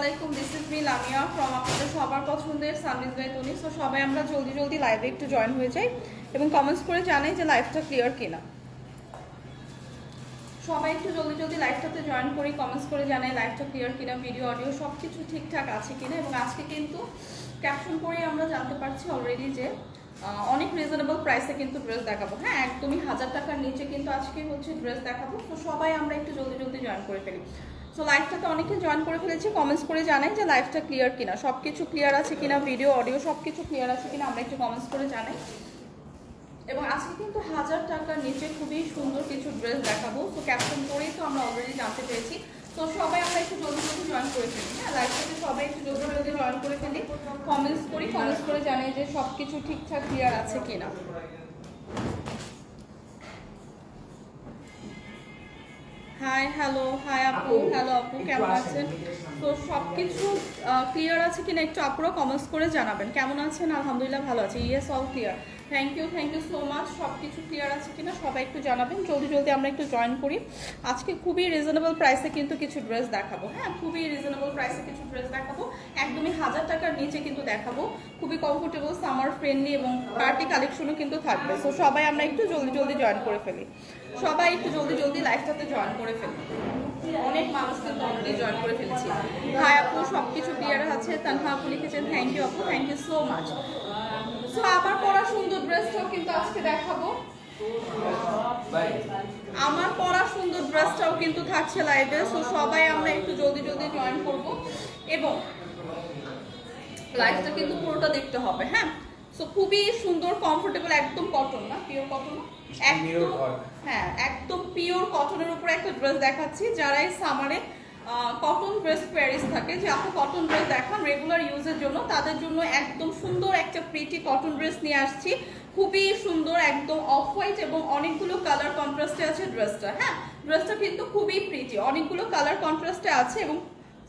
আলাইকুম, this is me Lamia from আপনাদের সবার পছন্দের সানবিজ বাই তনি। সো সবাই আমরা জলদি জলদি লাইভে একটু জয়েন হয়ে যাই এবং কমেন্টস করে জানাই যে লাইভটা ক্লিয়ার কিনা। সবাই একটু জলদি জলদি লাইভটাতে জয়েন করি, কমেন্টস করে জানাই লাইভটা ক্লিয়ার কিনা, ভিডিও অডিও সব কিছু ঠিকঠাক আছে কিনা। এবং আজকে কিন্তু ক্যাপশন করে আমরা জানতে পারছি অলরেডি যে অনেক রিজনেবল প্রাইসে কিন্তু ড্রেস দেখাবো। হ্যাঁ, একদমই 1000 টাকার নিচে কিন্তু আজকে হচ্ছে ড্রেস দেখাবো। তো সবাই আমরা একটু জলদি জলদি জয়েন করে ফেলি। সো লাইভটাতে অনেকে জয়েন করে ফেলেছি, কমেন্টস করে জানাই যে লাইভটা ক্লিয়ার কিনা, সব কিছু ক্লিয়ার আছে কিনা, ভিডিও অডিও সব কিছু ক্লিয়ার আছে কিনা আমরা একটু কমেন্টস করে জানাই। এবং আজকে কিন্তু 1000 টাকার নিচে খুবই সুন্দর কিছু ড্রেস দেখাবো। তো ক্যাপশন করেই তো আমরা অলরেডি জানতে পেরেছি। তো সবাই আমরা একটু জলদি জলদি জয়েন করে ফেলি। হ্যাঁ, লাইভটাতে সবাই একটু জলদি জলদি জয়েন করে ফেলি, কমেন্টস করি, কমেন্টস করে জানাই যে সব কিছু ঠিকঠাক ক্লিয়ার আছে কিনা। হাই হ্যালো, হাই আপু, হ্যালো আপু, কেমন আছেন? তো সব কিছু ক্লিয়ার আছে কিনা একটু আপুরা কমেন্টস করে জানাবেন। কেমন আছেন? আলহামদুলিল্লাহ ভালো আছি। Yes, all clear. Thank you so much. সব কিছু ক্লিয়ার আছে কিনা সবাই একটু জানাবেন। জলদি জলদি আমরা একটু জয়েন করি। আজকে খুবই রিজনেবল প্রাইসে কিন্তু কিছু ড্রেস দেখাবো। হ্যাঁ, খুবই রিজনেবল প্রাইসে কিছু ড্রেস দেখাবো, একদমই 1000 টাকার নিচে কিন্তু দেখাবো। খুবই কমফোর্টেবল, সামার ফ্রেন্ডলি এবং পার্টি কালেকশনও কিন্তু থাকবে। সো সবাই আমরা একটু জলদি জলদি জয়েন করে ফেলি। সবাই একটু জলদি জলদি লাইভটাতে জয়েন করে ফেলি। অনেক মানুষ কিন্তু অলরেডি জয়েন করে ফেলছি। হাই আপু, সবকিছু ক্লিয়ার আছে। তানহা আপু লিখেছেন থ্যাংক ইউ আপু, thank you so much. So আমার পরা সুন্দর ড্রেসটাও কিন্তু আজকে দেখাবো। আমার পরা সুন্দর ড্রেসটাও কিন্তু থাকছে লাইভে। সো সবাই আমরা একটু জলদি জলদি জয়েন করব এবং লাইভটা কিন্তু পুরোটা দেখতে হবে। হ্যাঁ, সো খুবই সুন্দর, কমফোর্টেবল, একদম কটন না, পিওর কটন, একদম হ্যাঁ একদম পিওর কটনের উপরে একটা ড্রেস দেখাচ্ছি। যারা এই সামারে কটন ড্রেস কোয়ারিজ থাকে যে আপু কটন ড্রেস দেখান রেগুলার ইউজের জন্য, তাদের জন্য একদম সুন্দর একটা প্রিটি কটন ড্রেস নিয়ে আসছি। খুবই সুন্দর, একদম অফ হোয়াইট এবং অনেকগুলো কালার কন্ট্রাস্টে আছে ড্রেসটা। হ্যাঁ, ড্রেসটা কিন্তু খুবই প্রিটি, অনেকগুলো কালার কন্ট্রাস্টে আছে এবং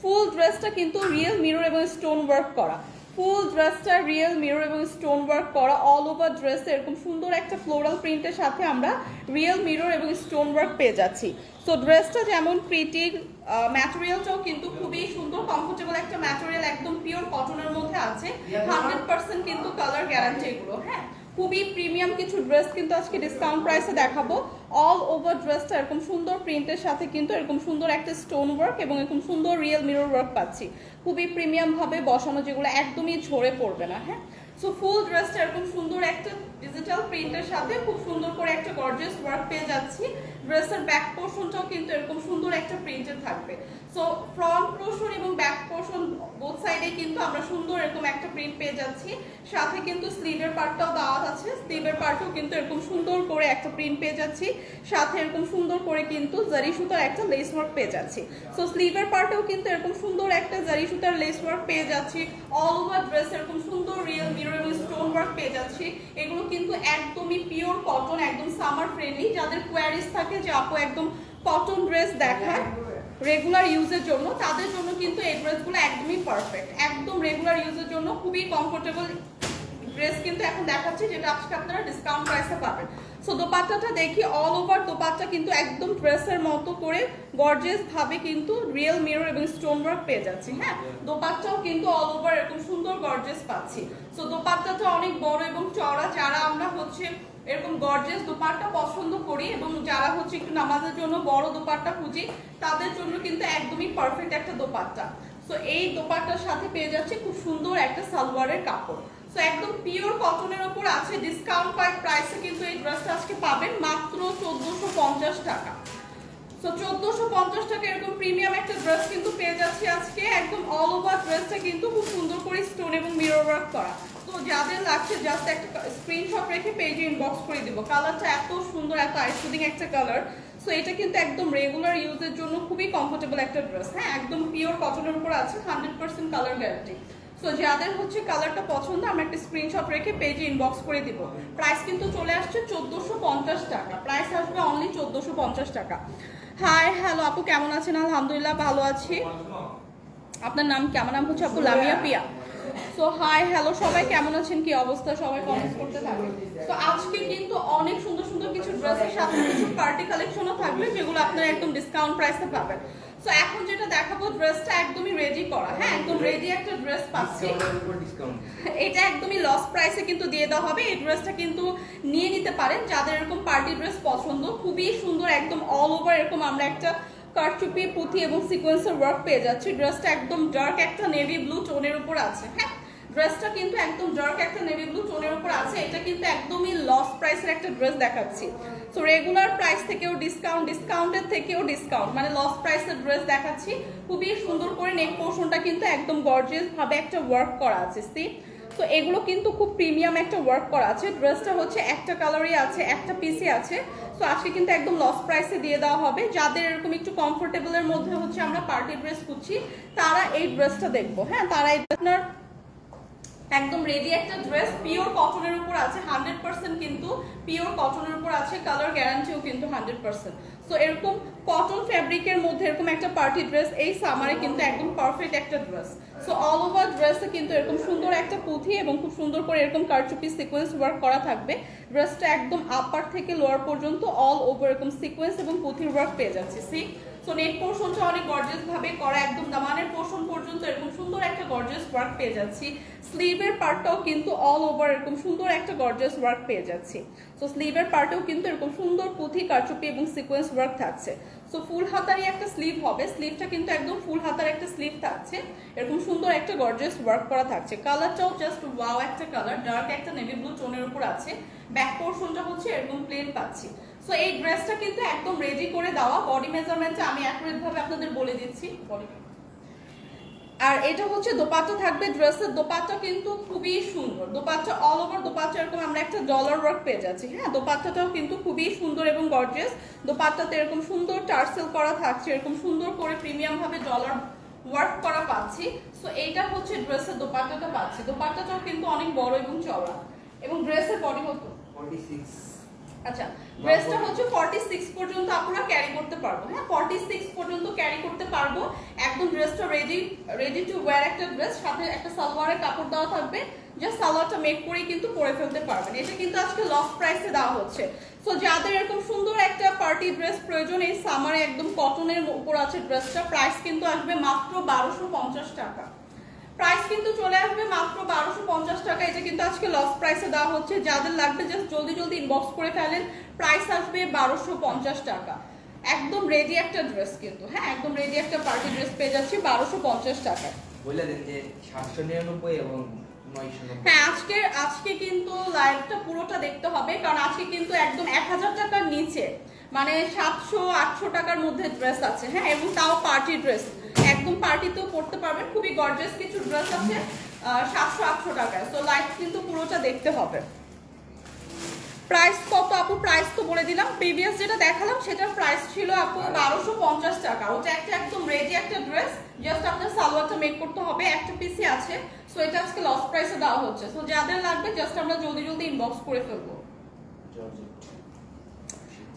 ফুল ড্রেসটা কিন্তু রিয়েল মিরর এবং স্টোন ওয়ার্ক করা। ফুল ড্রেসটা রিয়েল মিরর এবং স্টোন ওয়ার্ক করা, অল ওভার ড্রেসে এরকম সুন্দর একটা ফ্লোরাল প্রিন্টের সাথে আমরা রিয়েল মিরর এবং স্টোন ওয়ার্ক পেয়ে যাচ্ছি। সো ড্রেসটা যেমন প্রিটি, ম্যাটেরিয়ালটাও কিন্তু খুবই সুন্দর, কমফোর্টেবল একটা ম্যাটেরিয়াল, একদম পিওর কটনের মধ্যে আছে। 100% কিন্তু কালার গ্যারান্টি এগুলো। হ্যাঁ, খুবই প্রিমিয়াম কিছু ড্রেস কিন্তু আজকে ডিসকাউন্ট প্রাইসে দেখাবো। অল ওভার ড্রেসটা এরকম সুন্দর প্রিন্টের সাথে কিন্তু এরকম সুন্দর একটা স্টোন ওয়ার্ক এবং এরকম সুন্দর রিয়েল মিরর ওয়ার্ক পাচ্ছি, খুবই প্রিমিয়াম ভাবে বসানো, যেগুলো একদমই ঝরে পড়বে না। হ্যাঁ, সো ফুল ড্রেসটা এরকম সুন্দর একটা ডিজিটাল প্রিন্টের সাথে খুব সুন্দর করে একটা গর্জিয়াস ওয়ার্ক পেয়ে যাচ্ছি। ড্রেসের ব্যাক পোর্শনটাও কিন্তু এরকম সুন্দর একটা প্রিন্টের থাকবে। সো ফ্রন্ট পোর্শন এবং ব্যাক পোর্শন বোথ সাইডে কিন্তু আমরা সুন্দর এরকম একটা প্রিন্ট পেয়ে যাচ্ছি। সাথে কিন্তু স্লিভের পার্টটাও দেওয়া আছে, স্লিভের পার্টও কিন্তু এরকম সুন্দর করে একটা প্রিন্ট পেয়ে যাচ্ছি। সাথে এরকম সুন্দর করে কিন্তু জারি সুতার একটা লেস ওয়ার্ক পেয়ে যাচ্ছি। সো স্লিভের পার্টেও কিন্তু এরকম সুন্দর একটা জারি সুতার লেস ওয়ার্ক পেয়ে যাচ্ছি। অল ওভার ড্রেস এরকম সুন্দর রিয়েল মিরর এবং স্টোন ওয়ার্ক পেয়ে যাচ্ছি। এগুলো কিন্তু একদমই পিওর কটন, একদম সামার ফ্রেন্ডলি। যাদের কোয়ারিজ থাকে যে আপু একদম কটন ড্রেস দেখায় রেগুলার ইউজের জন্য, তাদের জন্য কিন্তু এই ড্রেসগুলো একদমই পারফেক্ট, একদম রেগুলার ইউজের জন্য খুবই কমফোর্টেবল ড্রেস কিন্তু এখন দেখাচ্ছি, যেটা আজকে আপনারা ডিসকাউন্ট প্রাইসে পাবেন। সো দোপাট্টাটা দেখি, অল ওভার দোপাট্টা কিন্তু একদম ড্রেসের মতো করে গর্জিয়াস ভাবে কিন্তু রিয়েল মিরর এবং স্টোন ওয়ার্ক পেয়ে যাচ্ছি। হ্যাঁ, দোপাট্টাও কিন্তু অল ওভার এরকম সুন্দর গর্জিয়াস পাচ্ছি। সো দোপাট্টাটা অনেক বড় এবং চওড়া, যারা আমরা হচ্ছে এরকম গর্জিয়াস দোপাট্টা পছন্দ করি এবং যারা হচ্ছে একটু নামাজের জন্য বড় দোপাট্টা খুঁজি, তাদের জন্য কিন্তু একদমই পারফেক্ট একটা দোপাট্টা। সো এই দোপাট্টার সাথে পেয়ে যাচ্ছে খুব সুন্দর একটা সালোয়ারের কাপড়। সো একদম পিওর কটনের উপর আছে, ডিসকাউন্ট প্রাইসে কিন্তু এই ড্রেসটা আজকে পাবেন মাত্র 1450 টাকা। সো 1450 টাকা এরকম প্রিমিয়াম একটা ড্রেস কিন্তু পেয়ে যাচ্ছি আজকে। একদম অল ওভার ড্রেসটা কিন্তু খুব সুন্দর করে স্টোন এবং মিরর ওয়ার্ক করা। তো যাদের লাগছে জাস্ট একটা স্ক্রিনশট রেখে পেজে ইনবক্স করে দিব। কালারটা এত সুন্দর, এত আইসুদিং একটা কালার। সো এটা কিন্তু একদম রেগুলার ইউজের জন্য খুবই কমফোর্টেবল একটা ড্রেস। হ্যাঁ, একদম পিওর কটনের উপর আছে, 100% কালার গ্যারান্টি। সো যাদের হচ্ছে কালারটা পছন্দ আমরা একটা স্ক্রিনশট রেখে পেজে ইনবক্স করে দিব। প্রাইস কিন্তু চলে আসছে 1450 টাকা, প্রাইস আসবে অনলি 1450 টাকা। হাই হ্যালো আপু, কেমন আছেন? আলহামদুলিল্লাহ ভালো আছি। আপনার নাম কি? আমার নাম হচ্ছে আপু লামিয়া পিয়া। সো হাই হ্যালো সবাই, কেমন আছেন, কি অবস্থা? সবাই কমেন্ট করতে থাকবেন। তো আজকে কিন্তু অনেক সুন্দর সুন্দর কিছু ড্রেসের সাথে কিছু পার্টি কালেকশনও থাকবে, যেগুলো আপনারা একদম ডিসকাউন্ট প্রাইসে পাবেন। সো এখন যেটা দেখাবো ড্রেসটা একদমই রেডি করা, হ্যাঁ একদম রেডি একটা ড্রেস পাচ্ছি। এটা একদমই লস প্রাইসে কিন্তু দিয়ে দেওয়া হবে। এই ড্রেসটা কিন্তু নিয়ে নিতে পারেন যাদের এরকম পার্টি ড্রেস পছন্দ। খুবই সুন্দর, একদম অল ওভার এরকম আমরা একটা কারচুপি পুঁথি এবং সিকোয়েন্সের ওয়ার্ক পেয়ে যাচ্ছি। ড্রেসটা একদম ডার্ক একটা নেভি ব্লু টোনের উপর আছে, হ্যাঁ ড্রেসটা কিন্তু একদম ডার্ক একটা নেভি ব্লু টোনের উপর আছে। এটা কিন্তু একদমই লস প্রাইসের একটা ড্রেস দেখাচ্ছি। সো রেগুলার প্রাইস থেকেও ডিসকাউন্ট, ডিসকাউন্টের থেকেও ডিসকাউন্ট, মানে লস প্রাইসের ড্রেস দেখাচ্ছি। খুবই সুন্দর করে নেক পোর্শনটা কিন্তু একদম গর্জিয়াস ভাবে একটা ওয়ার্ক করা আছে। সি তো এগুলো কিন্তু খুব প্রিমিয়াম একটা ওয়ার্ক করা আছে। ড্রেসটা হচ্ছে একটা কালারই আছে, একটা পিসি আছে। সো আজকে কিন্তু একদম লস প্রাইসে দিয়ে দেওয়া হবে। যাদের এরকম একটু কমফোর্টেবলের মধ্যে হচ্ছে আমরা পার্টি ড্রেস খুঁজছি তারা এই ড্রেসটা দেখবো, হ্যাঁ তারা আপনার একদম রেডি একটা ড্রেস পিওর কটনের উপর আছে 100%, কিন্তু পিওর কটনের উপর আছে, কালার গ্যারান্টিও কিন্তু 100%। সো এরকম কটন ফ্যাব্রিকের মধ্যে এরকম একটা পার্টি ড্রেস এই সামারে কিন্তু একদম পারফেক্ট একটা ড্রেস। সো অল ওভার ড্রেসে কিন্তু এরকম সুন্দর একটা পুঁথি এবং খুব সুন্দর করে এরকম কারচুপি সিকোয়েন্স ওয়ার্ক করা থাকবে। ড্রেসটা একদম আপার থেকে লোয়ার পর্যন্ত অল ওভার এরকম সিকোয়েন্স এবং পুঁথির ওয়ার্ক পেয়ে যাচ্ছে। সি সো নেক পোর্শনটা অনেক গর্জিয়াস ভাবে করা, একদম দামানের পোর্শন পর্যন্ত এরকম সুন্দর একটা গর্জিয়াস ওয়ার্ক পেয়ে যাচ্ছি। স্লিভের পার্টটাও কিন্তু অল ওভার এরকম সুন্দর একটা গর্জিয়াস ওয়ার্ক পেয়ে যাচ্ছি। সো স্লিভের পার্টেও কিন্তু এরকম সুন্দর পুঁথি কারচুপি এবং সিকোয়েন্স ওয়ার্ক থাকছে। সো ফুল হাতারই একটা স্লিভ হবে, স্লিভটা কিন্তু একদম ফুল হাতার একটা স্লিভ থাকছে, এরকম সুন্দর একটা গর্জিয়াস ওয়ার্ক করা থাকছে। কালারটাও জাস্ট ওয়াও একটা কালার, ডার্ক একটা নেভি ব্লু টোনের উপর আছে। ব্যাক পোর্শনটা হচ্ছে এরকম প্লেন পাচ্ছি। সো এই ড্রেসটা কিন্তু একদম রেডি করে দেওয়া, বডি মেজারমেন্টটা আমি অ্যাকুরেট ভাবে আপনাদের বলে দিচ্ছি। আর এটা হচ্ছে দোপাট্টা থাকবে, ড্রেসের দোপাট্টা কিন্তু খুবই সুন্দর, দোপাট্টা অল ওভার দোপাট্টা এরকম আমরা একটা ডলার ওয়ার্ক পেয়ে যাচ্ছি, হ্যাঁ দোপাট্টাটাও কিন্তু খুবই সুন্দর এবং গর্জিয়াস। দোপাট্টাতে এরকম সুন্দর টার্সেল করা থাকছে, এরকম সুন্দর করে প্রিমিয়াম ভাবে ডলার ওয়ার্ক করা পাচ্ছি। সো এইটা হচ্ছে ড্রেসের দোপাট্টাটা পাচ্ছি। দোপাট্টাটাও কিন্তু অনেক বড় এবং চওড়া, এবং ড্রেসের বডি কত 46। আচ্ছা ড্রেসটা হচ্ছে 46 পর্যন্ত আপনারা ক্যারি করতে পারবো, হ্যাঁ 46 পর্যন্ত ক্যারি করতে পারবো। একদম ড্রেসটা রেডি টু ওয়্যার একটা ড্রেস, সাথে একটা সালোয়ারের কাপড় দেওয়া থাকবে, জাস্ট সালোয়ারটা মেক করেই কিন্তু পরে ফেলতে পারবেন। এটা কিন্তু আজকে লস প্রাইসে দেওয়া হচ্ছে। সো যাদের এরকম সুন্দর একটা পার্টি ড্রেস প্রয়োজন এই সামারে একদম কটনের উপর আছে ড্রেসটা, প্রাইস কিন্তু আসবে মাত্র 1250 টাকা। প্রাইস কিন্তু চলে আসবে মাত্র 1250 টাকা। এটা কিন্তু আজকে লস প্রাইসে দেওয়া হচ্ছে। যাদের লাগবে জাস্ট জলদি জলদি ইনবক্স করে ফেলেন। প্রাইস আসবে 1250 টাকা। একদম রেডি একটা ড্রেস কিন্তু, হ্যাঁ একদম রেডি একটা পার্টি ড্রেস পেয়ে যাচ্ছি 1250 টাকায়। বলে দেন যে 799 এবং 990। হ্যাঁ আজকে কিন্তু লাইভটা পুরোটা দেখতে হবে, কারণ আজকে কিন্তু একদম 1000 টাকার নিচে, মানে 700-800 টাকার মধ্যে ড্রেস আছে, হ্যাঁ এবং তাও পার্টি ড্রেস, একদম পার্টিতেও পড়তে পারবেন। খুবই গর্জিয়াস কিছু ড্রেস আছে 700-800 টাকায়। সো লাইভ কিন্তু পুরোটা দেখতে হবে। প্রাইস কত আপু? প্রাইস তো বলে দিলাম, প্রিভিয়াস যেটা দেখালাম সেটার প্রাইস ছিল আপু 1250 টাকা। ওটা একটা একদম রেডি একটা ড্রেস, জাস্ট আপনার সালোয়ারটা মেক করতে হবে, একটা পিসি আছে। সো এটা আজকে লস প্রাইসে দেওয়া হচ্ছে। সো যাদের লাগবে জাস্ট আমরা জলদি জলদি ইনবক্স করে ফেলবো।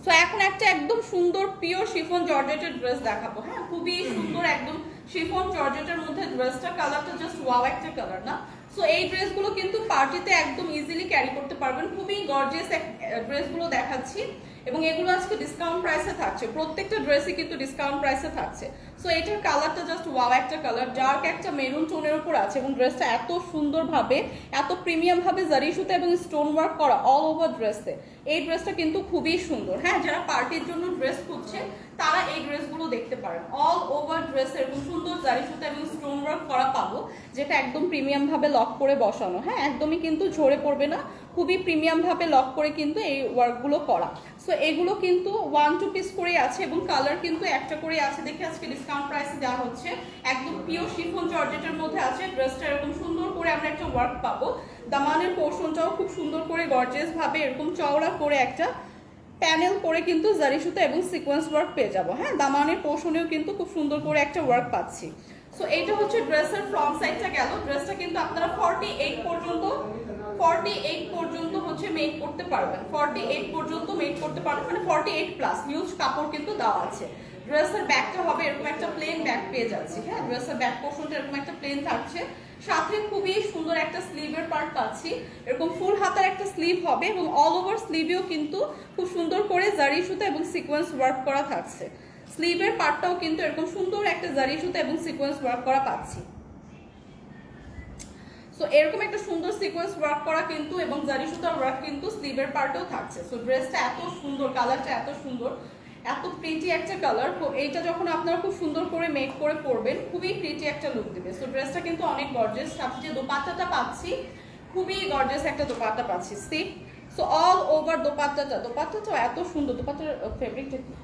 সো এখন একটা একদম সুন্দর পিওর শিফন জর্জেটের ড্রেস দেখাবো, হ্যাঁ খুবই সুন্দর একদম শিফন জর্জেটের মধ্যে ড্রেসটা, কালারটা জাস্ট ওয়াও একটা কালার না। সো এই ড্রেসগুলো কিন্তু পার্টিতে একদম ইজিলি ক্যারি করতে পারবেন। খুবই গর্জিয়াস ড্রেসগুলো দেখাচ্ছি, এবং এগুলো আজকে ডিসকাউন্ট প্রাইসে থাকছে। প্রত্যেকটা ড্রেসই কিন্তু ডিসকাউন্ট প্রাইসে থাকছে। সো এটার কালারটা জাস্ট ওয়াও একটা কালার, ডার্ক একটা মেরুন টোনের উপর আছে, এবং ড্রেসটা এত সুন্দরভাবে এত প্রিমিয়াম ভাবে জারি সুতা এবং স্টোন ওয়ার্ক করা অল ওভার ড্রেসে। এই ড্রেসটা কিন্তু খুবই সুন্দর, হ্যাঁ যারা পার্টির জন্য ড্রেস খুঁজছে তারা এই ড্রেসগুলো দেখতে পারেন। অল ওভার ড্রেস এরকম সুন্দর জারি সুতা এবং স্টোন ওয়ার্ক করা পাবো, যেটা একদম প্রিমিয়াম ভাবে লক করে বসানো, হ্যাঁ একদমই কিন্তু ঝরে পড়বে না, খুবই প্রিমিয়াম ভাবে লক করে কিন্তু এই ওয়ার্কগুলো করা। সো এগুলো কিন্তু 1-2 পিস করে আছে, এবং কালার কিন্তু একটা করে আছে দেখে আজকে ডিসকাউন্ট প্রাইসে দেওয়া হচ্ছে। একদম পিওর শিফন জর্জেটের মধ্যে আছে। ড্রেসটা এরকম সুন্দর করে আমরা একটা ওয়ার্ক পাবো। দামানের পোর্শনটাও খুব সুন্দর করে গর্জিয়াস ভাবে এরকম চওড়া করে একটা প্যানেল করে কিন্তু জারি সুতা এবং সিকোয়েন্স ওয়ার্ক পেয়ে যাবো, হ্যাঁ দামানের পোর্শনেও কিন্তু খুব সুন্দর করে একটা ওয়ার্ক পাচ্ছি। সো এইটা হচ্ছে ড্রেসের ফ্রন্ট সাইডটা গেল। ড্রেসটা কিন্তু আপনারা 48 পর্যন্ত হচ্ছে মেক করতে পারবেন, 48 পর্যন্ত মেক করতে পারবেন, মানে 48 প্লাস হিউজ কাপড় কিন্তু দেওয়া আছে। ড্রেসের ব্যাকটা হবে এরকম একটা প্লেন ব্যাক পেয়ে যাচ্ছি, হ্যাঁ ড্রেসের ব্যাক পোর্শনটা এরকম একটা প্লেন থাকছে, সাথে খুবই সুন্দর একটা স্লিভের পার্ট পাচ্ছি, এরকম ফুল হাতার একটা স্লিভ হবে, এবং অল ওভার স্লিভেও কিন্তু খুব সুন্দর করে জারি সুতা এবং সিকোয়েন্স ওয়ার্ক করা থাকছে। স্লিভের পার্টটাও কিন্তু এরকম সুন্দর একটা জারি সুতা এবং সিকোয়েন্স ওয়ার্ক করা পাচ্ছি। সো এরকম একটা সুন্দর সিকোয়েন্স ওয়ার্ক করা কিন্তু এবং জারি সুতার ওয়ার্ক কিন্তু স্লিভের পার্টেও থাকছে। সো ড্রেসটা এত সুন্দর, কালারটা এত সুন্দর, এত প্রিটি একটা কালার। এইটা যখন আপনারা খুব সুন্দর করে মেক করে পরবেন খুবই প্রিটি একটা লুক দেবে। সো ড্রেসটা কিন্তু অনেক গর্জিয়াস। সাথে যে দোপাট্টাটা পাচ্ছি খুবই গর্জিয়াস একটা দোপাট্টা পাচ্ছি। সি সো অল ওভার দোপাট্টাটাও এত সুন্দর। দোপাট্টার ফেব্রিকটা কি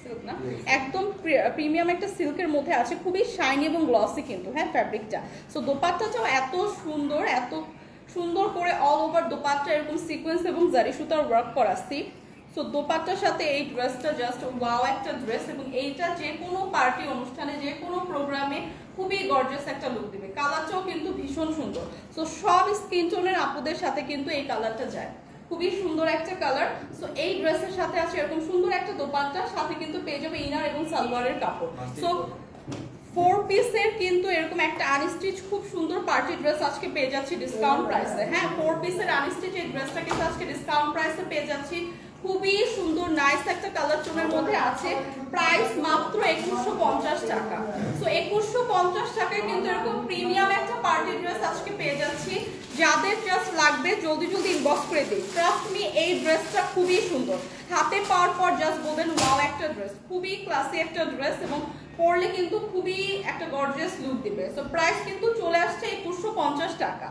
সিল্ক না, একদম প্রিমিয়াম একটা সিল্কের মধ্যে আছে, খুবই শাইনি এবং গ্লসি কিন্তু হ্যাঁ ফ্যাব্রিকটা। সো দোপাট্টাটাও এত সুন্দর, এত সুন্দর করে অল ওভার দোপাট্টা এরকম সিকোয়েন্স এবং জারি সুতার ওয়ার্ক করা। সি সো দোপাট্টার সাথে এই ড্রেসটা জাস্ট ওয়াও একটা ড্রেস, এবং এইটা যে কোনো পার্টি অনুষ্ঠানে যে কোনো প্রোগ্রামে খুবই গর্জিয়াস একটা লুক দিবে। কালারটাও কিন্তু ভীষণ সুন্দর। সো সব স্কিন টোনের আপুদের সাথে কিন্তু এই কালারটা যায়, খুবই সুন্দর একটা কালার। সো এই ড্রেসের সাথে আছে এরকম সুন্দর একটা দোপাট্টা, সাথে কিন্তু পেয়ে যাবে ইনার এবং সালোয়ারের কাপড়। সো 4 পিসের কিন্তু এরকম একটা আনস্টিচ খুব সুন্দর পার্টি ড্রেস আজকে পেয়ে যাচ্ছি ডিসকাউন্ট প্রাইসে। হ্যাঁ 4 পিসের আনস্টিচ এই ড্রেসটা কিন্তু আজকে ডিসকাউন্ট প্রাইসে পেয়ে যাচ্ছি। খুবই সুন্দর নাইস একটা কালার টোনের মধ্যে আছে। প্রাইস মাত্র 2150 টাকা। সো 2150 টাকায় কিন্তু এরকম প্রিমিয়াম একটা পার্টি ড্রেস আজকে পেয়ে যাচ্ছি। যাদের জাস্ট লাগবে জলদি জলদি ইনবক্স করে দিই। ট্রাস্ট মি এই ড্রেসটা খুবই সুন্দর, হাতে পাওয়ার পর জাস্ট বলবেন ওয়াও একটা ড্রেস, খুবই ক্লাসি একটা ড্রেস এবং পরলে কিন্তু খুবই একটা গর্জিয়াস লুক দিবে। সো প্রাইস কিন্তু চলে আসছে 2150 টাকা।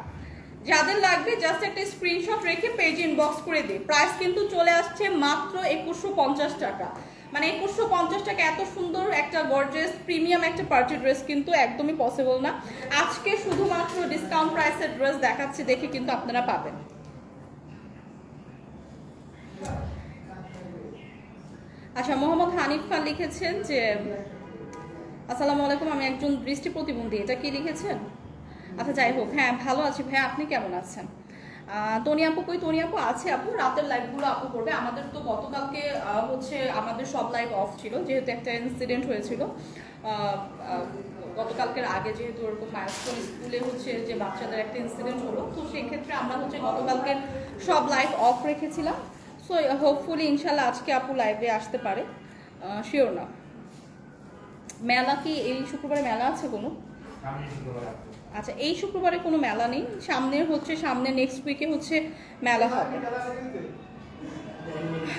যাদের লাগবে জাস্ট একটা স্ক্রিনশট রেখে পেজ ইনবক্স করে দিই। প্রাইস কিন্তু চলে আসছে মাত্র 2150 টাকা। মানে 2150 টাকা এত সুন্দর একটা গর্জিয়াস প্রিমিয়াম একটা পার্টি ড্রেস কিন্তু একদমই পসিবল না। আজকে শুধুমাত্র ডিসকাউন্ট প্রাইসের ড্রেস দেখাচ্ছি, দেখে কিন্তু আপনারা পাবেন। আচ্ছা মোহাম্মদ হানিফ খান লিখেছেন যে আসসালামু আলাইকুম, আমি একজন দৃষ্টি প্রতিবন্ধী, এটা কি লিখেছেন? আচ্ছা যাই হোক, হ্যাঁ ভালো আছি ভাই, আপনি কেমন আছেন? টনি আপু কই? টনি আপু আছে আপু, রাতের লাইভগুলো আপু করবে। আমাদের তো গতকালকে হচ্ছে আমাদের সব লাইভ অফ ছিল, যেহেতু একটা ইনসিডেন্ট হয়েছিল গতকালকের আগে, যেহেতু ওরকম মাইলস্টোন স্কুলে হচ্ছে যে বাচ্চাদের একটা ইনসিডেন্ট হলো, তো সেই ক্ষেত্রে আমরা হচ্ছে গতকালকের সব লাইভ অফ রেখেছিলাম। সো হোপফুলি ইনশাল্লাহ আজকে আপু লাইভে আসতে পারে, শিওর না। মেলা কি এই শুক্রবারে মেলা আছে কোনো? আচ্ছা এই শুক্রবারে কোনো মেলা নেই, সামনে নেক্সট উইকে হচ্ছে মেলা হবে।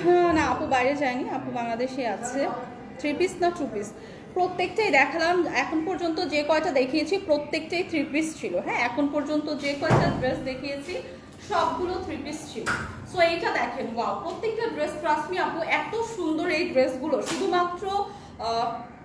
হ্যাঁ না আপু বাইরে যায়নি, আপু বাংলাদেশে আছে। 3 পিস না 2 পিস? প্রত্যেকটাই দেখালাম, এখন পর্যন্ত যে কয়টা দেখিয়েছি প্রত্যেকটাই 3 পিস ছিল। হ্যাঁ এখন পর্যন্ত যে কয়টা ড্রেস দেখিয়েছি সবগুলো 3 পিস ছিল। সো এইটা দেখেন ওয়াও, প্রত্যেকটা ড্রেস ট্রাস্ট মি আপু এত সুন্দর এই ড্রেসগুলো, শুধুমাত্র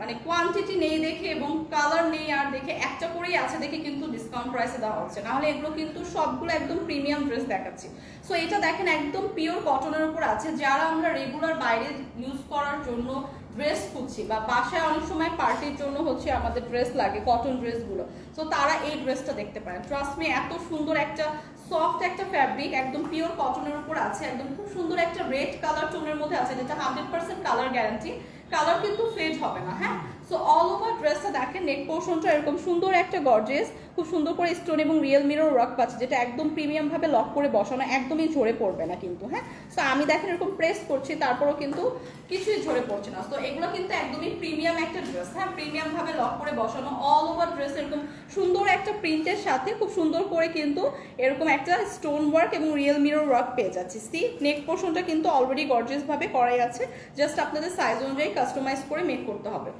মানে কোয়ান্টিটি নেই দেখে এবং কালার নেই আর দেখে একটা করেই আছে দেখে কিন্তু ডিসকাউন্ট প্রাইসে দেওয়া হচ্ছে, নাহলে এগুলো কিন্তু সবগুলো একদম প্রিমিয়াম ড্রেস দেখাচ্ছি। সো এটা দেখেন একদম পিওর কটনের উপর আছে। যারা আমরা রেগুলার বাইরে ইউজ করার জন্য ড্রেস খুঁজছি বা বাসায় অনেক সময় পার্টির জন্য হচ্ছে আমাদের ড্রেস লাগে কটন ড্রেসগুলো, সো তারা এই ড্রেসটা দেখতে পারেন। ট্রাস্ট মি এত সুন্দর একটা সফট একটা ফ্যাব্রিক, একদম পিওর কটনের উপর আছে, একদম খুব সুন্দর একটা রেড কালার টোনের মধ্যে আছে, যেটা 100% কালার গ্যারান্টি, কালার কিন্তু ফেড হবে না। হ্যাঁ সো অল ওভার ড্রেসটা দেখেন, নেক পোর্শনটা এরকম সুন্দর একটা গর্জিয়াস, খুব সুন্দর করে স্টোন এবং রিয়েল মিরর ওয়ার্ক পাচ্ছে, যেটা একদম প্রিমিয়াম ভাবে লক করে বসানো, একদমই ঝরে পড়বে না কিন্তু। হ্যাঁ সো আমি দেখেন এরকম প্রেস করছি তারপরেও কিন্তু কিছুই ঝরে পড়ছে না। তো এগুলো কিন্তু একদমই প্রিমিয়াম একটা ড্রেস। হ্যাঁ প্রিমিয়াম ভাবে লক করে বসানো, অল ওভার ড্রেস এরকম সুন্দর একটা প্রিন্টের সাথে খুব সুন্দর করে কিন্তু এরকম একটা স্টোন ওয়ার্ক এবং রিয়েল মিরর ওয়ার্ক পেয়ে যাচ্ছি। সি নেক পোর্শনটা কিন্তু অলরেডি গর্জিয়াস ভাবে করাই আছে, জাস্ট আপনাদের সাইজ অনুযায়ী কাস্টমাইজ করে মেক করতে হবে।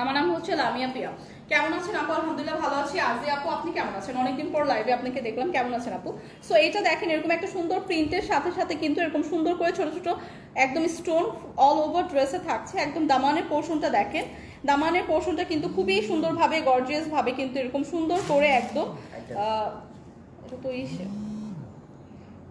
আমার নাম হচ্ছে লামিয়া পিয়া। কেমন আছেন আপু? আলহামদুলিল্লাহ ভালো আছি। আজি আপু আপনি কেমন আছেন? অনেকদিন পর লাইভে আপনাকে দেখলাম, কেমন আছেন আপু? সো এটা দেখেন এরকম একটা সুন্দর প্রিন্টের সাথে সাথে কিন্তু এরকম সুন্দর করে ছোট ছোট একদম স্টোন অল ওভার ড্রেসে থাকছে। একদম দামানের পোর্শনটা দেখেন, দামানের পোর্শনটা কিন্তু খুবই সুন্দরভাবে গর্জিয়াস ভাবে কিন্তু এরকম সুন্দর করে একদম এটা তো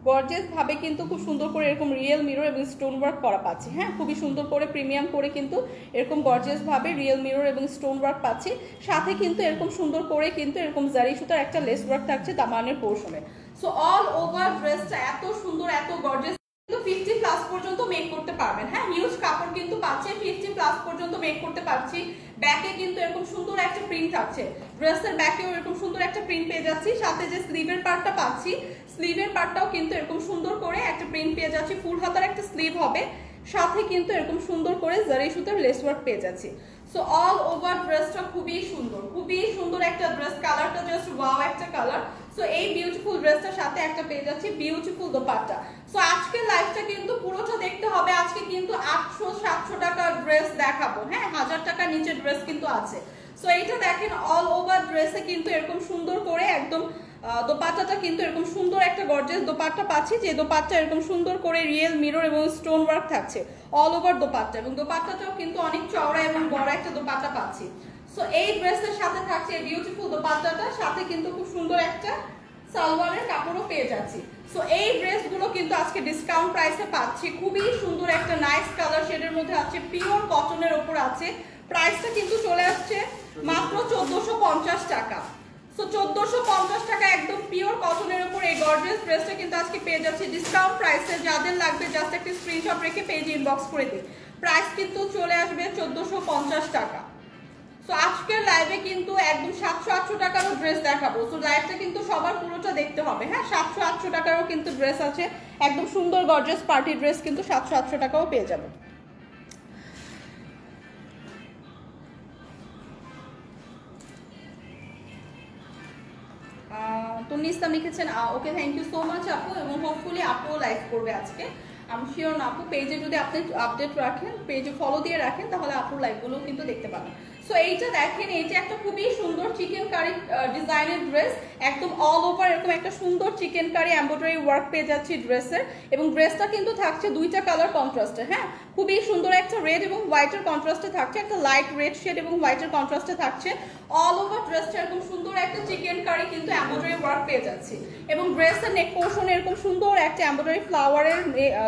গর্জিয়াস ভাবে কিন্তু খুব সুন্দর করে এরকম রিয়েল মিরর এবং স্টোন ওয়ার্ক করা পাচ্ছি। হ্যাঁ খুবই সুন্দর করে প্রিমিয়াম করে কিন্তু এরকম গর্জিয়াস ভাবে রিয়েল মিরর এবং স্টোন ওয়ার্ক পাচ্ছি, সাথে কিন্তু এরকম সুন্দর করে কিন্তু এরকম জারি সুতার একটা লেস ওয়ার্ক থাকছে দামানের পোর্শনে। সো অল ওভার ড্রেসটা এত সুন্দর, এত গর্জিয়াস, কিন্তু 50+ পর্যন্ত মেক করতে পারবেন। হ্যাঁ হিউজ কাপড় কিন্তু পাচ্ছে, 50+ পর্যন্ত মেক করতে পারছি। ব্যাকে কিন্তু এরকম সুন্দর একটা প্রিন্ট থাকছে, ড্রেসের ব্যাকেও এরকম সুন্দর একটা প্রিন্ট পেয়ে যাচ্ছি, সাথে যে স্লিভের পার্টটা পাচ্ছি স্লিভের পার্টটাও কিন্তু এরকম সুন্দর করে একটা প্রিন্ট পেয়ে যাচ্ছি। ফুল হাতার একটা স্লিভ হবে, সাথে কিন্তু এরকম সুন্দর করে জারি সুতার লেস ওয়ার্ক পেয়ে যাচ্ছি। সো অল ওভার ড্রেসটা খুবই সুন্দর একটা ড্রেস, কালারটা জাস্ট ওয়াও একটা কালার। সো এই বিউটিফুল ড্রেসটার সাথে একটা পেয়ে যাচ্ছি বিউটিফুল দোপাট্টা। সো আজকের লাইভটা কিন্তু পুরোটা দেখতে হবে। আজকে কিন্তু 800-700 টাকার ড্রেস দেখাবো, হ্যাঁ 1000 টাকার নিচে ড্রেস কিন্তু আছে। সো এইটা দেখেন অল ওভার ড্রেসে কিন্তু এরকম সুন্দর করে একদম দোপাট্টাটা কিন্তু এরকম সুন্দর একটা গর্জিয়াস দোপাট্টা পাচ্ছি, যে দোপাট্টা এরকম সুন্দর করে রিয়েল মিরর এবং স্টোন ওয়ার্ক থাকছে অল ওভার দোপাট্টা, এবং দোপাট্টাটাও কিন্তু অনেক চওড়া এবং বড় একটা দোপাট্টা পাচ্ছি। সো এই ড্রেসের সাথে থাকছে এই বিউটিফুল দোপাট্টাটা, সাথে কিন্তু খুব সুন্দর একটা সালোয়ারের কাপড়ও পেয়ে যাচ্ছি। সো এই ড্রেসগুলো কিন্তু আজকে ডিসকাউন্ট প্রাইসে পাচ্ছি, খুবই সুন্দর একটা নাইস কালার শেডের মধ্যে আছে, পিওর কটনের ওপর আছে। প্রাইসটা কিন্তু চলে আসছে মাত্র 1450 টাকা। সো 1450 টাকা একদম পিওর কটনের উপর এই গর্জিয়াস ড্রেসটা কিন্তু আজকে পেয়ে যাচ্ছে ডিসকাউন্ট প্রাইসে। যাদের লাগবে জাস্ট একটা স্ক্রিনশট রেখে পেজে ইনবক্স করে দিন। প্রাইস কিন্তু চলে আসবে 1450 টাকা। সো আজকের লাইভে কিন্তু একদম 700-800 টাকারও ড্রেস দেখাবো। সো লাইভটা কিন্তু সবার পুরোটা দেখতে হবে, হ্যাঁ 700-800 টাকারও কিন্তু ড্রেস আছে, একদম সুন্দর গর্জিয়াস পার্টি ড্রেস কিন্তু 700-800 টাকাও পেয়ে যাবে। তুমি ইসলাম লিখেছেন ওকে, থ্যাংক ইউ সো মাচ আপু, এবং হোপফুলি আপুও লাইভ করবে আজকে। আমি শিওর না আপু, পেজে যদি আপনি আপডেট রাখেন, পেজে ফলো দিয়ে রাখেন, তাহলে আপুর লাইভগুলো কিন্তু দেখতে পাবেন। সো এইটা দেখেন, এইটা একটা খুবই সুন্দর চিকেন কারি ডিজাইনের ড্রেস, একদম অল ওভার এরকম একটা সুন্দর চিকেন কারি এমব্রয়ডারি ওয়ার্ক পেয়ে যাচ্ছি ড্রেসের, এবং ড্রেসটা কিন্তু থাকছে দুইটা কালার কন্ট্রাস্টে, হ্যাঁ খুবই সুন্দর একটা রেড এবং হোয়াইটের কন্ট্রাস্টে থাকছে, একটা লাইট রেড শেড এবং হোয়াইটের কন্ট্রাস্টে থাকছে। অল ওভার ড্রেসটা এরকম সুন্দর একটা চিকেন কারি কিন্তু এমব্রয়ডারি ওয়ার্ক পেয়ে যাচ্ছি, এবং ড্রেসের নেক পোর্শনে এরকম সুন্দর একটা এমব্রয়ডারি ফ্লাওয়ারের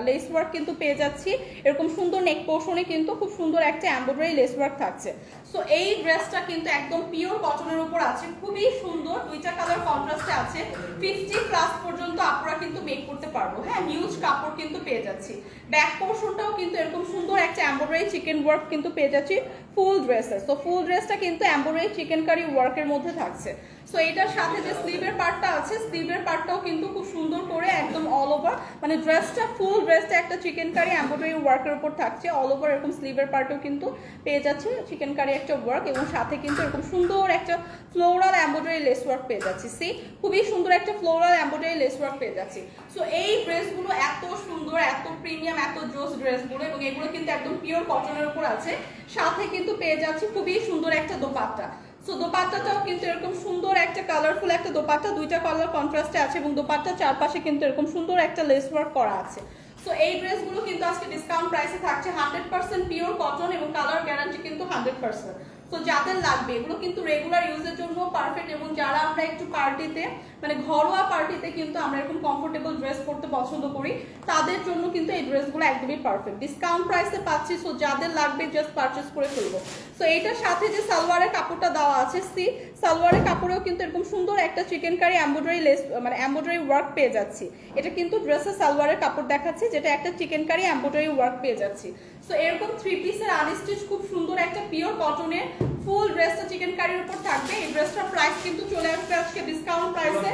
লেস ওয়ার্ক কিন্তু পেয়ে যাচ্ছি। এরকম সুন্দর নেক পোর্শনে কিন্তু খুব সুন্দর একটা এমব্রয়ডারি লেস ওয়ার্ক থাকছে। সো এই ড্রেসটা কিন্তু একদম পিওর কটনের উপর আছে, খুবই সুন্দর, দুইটা কালার কন্ট্রাস্টে আছে। 50+ পর্যন্ত আপনারা কিন্তু মেক করতে পারবো, হ্যাঁ হিউজ কাপড় কিন্তু পেয়ে যাচ্ছি। ব্যাক পোর্শনটাও কিন্তু এরকম সুন্দর একটা এমব্রয়ডারি চিকেন ওয়ার্ক কিন্তু পেয়ে যাচ্ছি ফুল ড্রেসে। সো ফুল ড্রেসটা কিন্তু এমব্রয়ডারি চিকেন কারি ওয়ার্কের মধ্যে থাকছে। সো এটার সাথে যে স্লিভের পার্টটা আছে, স্লিভের পার্টটাও কিন্তু খুব সুন্দর করে একদম অল ওভার, মানে ড্রেসটা ফুল ড্রেসটা একটা চিকেন কারি এমব্রয়ডারি ওয়ার্কের উপর থাকছে, অল ওভার এরকম স্লিভের পার্টও কিন্তু পেয়ে যাচ্ছে চিকেন কারি একটা ওয়ার্ক, এবং সাথে কিন্তু এরকম সুন্দর একটা ফ্লোরাল এমব্রয়ডারি লেস ওয়ার্ক পেয়ে যাচ্ছি। সি খুবই সুন্দর একটা ফ্লোরাল এমব্রয়ডারি লেস ওয়ার্ক পেয়ে যাচ্ছি। সো এই ড্রেসগুলো এত সুন্দর, এত প্রিমিয়াম, এত জোস ড্রেসগুলো, এবং এগুলো কিন্তু একদম পিওর কটনের উপর আছে, সাথে কিন্তু পেয়ে যাচ্ছি খুবই সুন্দর একটা দোপাট্টা। সো দোপাট্টাটাও কিন্তু এরকম সুন্দর একটা কালারফুল একটা দোপাট্টা, দুইটা কালার কন্ট্রাস্টে আছে, এবং দোপাট্টার চারপাশে কিন্তু এরকম সুন্দর একটা লেস ওয়ার্ক করা আছে। সো এই ড্রেসগুলো কিন্তু আজকে ডিসকাউন্ট প্রাইসে থাকছে 100% পিওর কটন, এবং কালার গ্যারান্টি কিন্তু 100%। সো যাদের লাগবে এগুলো কিন্তু রেগুলার ইউজের জন্য পারফেক্ট, এবং যারা আমরা একটু পার্টিতে মানে ঘরোয়া পার্টিতে কিন্তু আমরা এরকম কমফোর্টেবল ড্রেস পরতে পছন্দ করি, তাদের জন্য কিন্তু এই ড্রেসগুলো একদমই পারফেক্ট, ডিসকাউন্ট প্রাইসে পাচ্ছি। সো যাদের লাগবে জাস্ট পারচেস করে ফেলবো। সো এইটার সাথে যে সালোয়ারের কাপড়টা দেওয়া আছে, সি সালোয়ারের কাপড়েও কিন্তু এরকম সুন্দর একটা চিকেন কারি এমব্রয়ডারি লেস মানে এমব্রয়ডারি ওয়ার্ক পেয়ে যাচ্ছি। এটা কিন্তু ড্রেসের সালোয়ারের কাপড় দেখাচ্ছি, যেটা একটা চিকেন কারি এমব্রয়ডারি ওয়ার্ক পেয়ে যাচ্ছি। সো এরকম 3 পিসের আনস্টিচ খুব সুন্দর একটা পিওর কটনের ফুল ড্রেসটা চিকেন কারির উপর থাকবে। এই ড্রেসটার প্রাইস কিন্তু চলে আসবে আজকে ডিসকাউন্ট প্রাইসে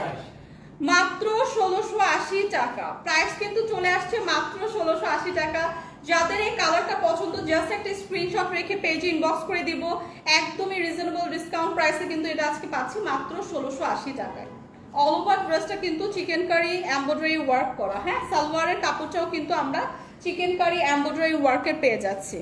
মাত্র 1680 টাকা। প্রাইস কিন্তু চলে আসছে মাত্র 1680 টাকা। যাদের এই কালারটা পছন্দ জাস্ট একটা স্ক্রিনশট রেখে পেজে ইনবক্স করে দিব, একদমই রিজনেবল ডিসকাউন্ট প্রাইসে কিন্তু এটা আজকে পাচ্ছি মাত্র 1680 টাকায়। অল ওভার ড্রেসটা কিন্তু চিকেন কারি এমব্রয়ডারি ওয়ার্ক করা, হ্যাঁ সালোয়ারের কাপড়টাও কিন্তু আমরা চিকেন কারি এমব্রয়ডারি ওয়ার্কের পেয়ে যাচ্ছি।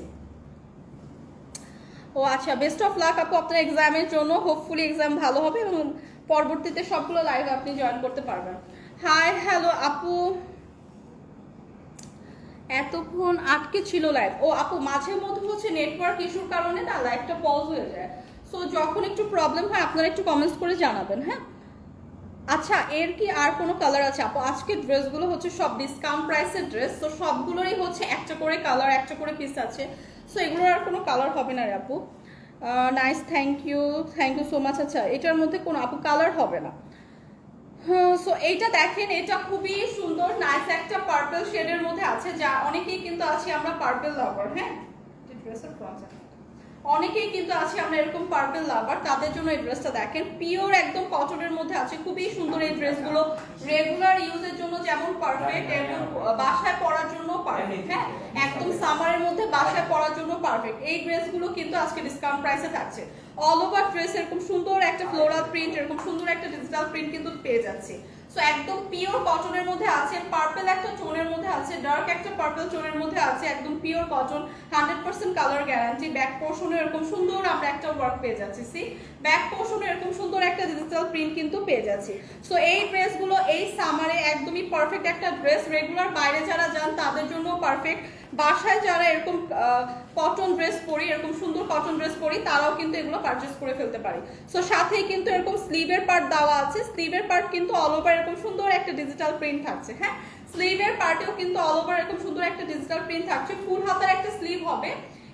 ও আচ্ছা, বেস্ট অফ লাক আপু আপনার এক্সামের জন্য, হোপফুলি এক্সাম ভালো হবে এবং পরবর্তীতে সবগুলো লাইভ আপনি জয়েন করতে পারবেন। হাই হ্যালো আপু, এতক্ষণ আটকে ছিল লাইভ। ও আপু মাঝে মধ্যে হচ্ছে নেটওয়ার্ক ইস্যুর কারণে না লাইভটা পজ হয়ে যায়। সো যখন একটু প্রবলেম হয় আপনারা একটু কমেন্টস করে জানাবেন, হ্যাঁ। আচ্ছা, এর কি আর কোনো কালার আছে আপু? আজকের ড্রেসগুলো হচ্ছে সব ডিসকাউন্ট প্রাইসের ড্রেস, তো সবগুলোরই হচ্ছে একটা করে কালার, একটা করে পিস আছে। সো এগুলোর আর কোনো কালার হবে না রে আপু। Nice, thank you so much. আচ্ছা, এটার মধ্যে কোনো আপু কালার হবে না। সো এইটা দেখেন, এটা খুবই সুন্দর নাইস একটা পার্পল শেডের মধ্যে আছে, যা অনেকেই কিন্তু আছি আমরা পার্পল লাভার, হ্যাঁ। ড্রেসের অনেকেই কিন্তু আছে আমরা এরকম পার্পল লাভার, তাদের জন্য এই ড্রেসটা দেখেন পিওর একদম কটনের মধ্যে আছে, খুবই সুন্দর এই ড্রেসগুলো। রেগুলার ইউজের জন্য যেমন পারফেক্ট, এবং বাসায় পরার জন্য পারফেক্ট। হ্যাঁ, একদম সামারের মধ্যে বাসায় পরার জন্য পারফেক্ট। এই ড্রেসগুলো কিন্তু আজকে ডিসকাউন্ট প্রাইসে থাকছে। অল ওভার ড্রেস এরকম সুন্দর একটা ফ্লোরাল প্রিন্ট, এরকম সুন্দর একটা ডিজিটাল প্রিন্ট কিন্তু পেয়ে যাচ্ছে। সো একদম পিওর কটনের মধ্যে আছে, পার্পল একটা টোনের মধ্যে আছে, ডার্ক একটা পার্পল টোনের মধ্যে আছে, একদম pure cotton, 100% colour guarantee. Back পোর্শনে এরকম সুন্দর আমরা একটা ওয়ার্ক পেয়ে যাচ্ছি। সি ব্যাক পোর্শনে এরকম সুন্দর একটা ডিজিটাল প্রিন্ট কিন্তু পেয়ে যাচ্ছি। সো এই ড্রেসগুলো এই সামারে একদমই পারফেক্ট একটা ড্রেস। রেগুলার বাইরে যারা যান তাদের জন্য পারফেক্ট। বাসায় যারা এরকম কটন ড্রেস পরি, এরকম সুন্দর কটন ড্রেস পরি, তারাও কিন্তু এগুলো পারচেজ করে ফেলতে পারে। সো সাথেই কিন্তু এরকম স্লিভের পার্ট দেওয়া আছে। স্লিভের পার্ট কিন্তু অল ওভার এরকম সুন্দর একটা ডিজিটাল প্রিন্ট থাকছে। হ্যাঁ, স্লিভের পার্টেও কিন্তু অল ওভার এরকম সুন্দর একটা ডিজিটাল প্রিন্ট থাকছে। ফুল হাতার একটা স্লিভ হবে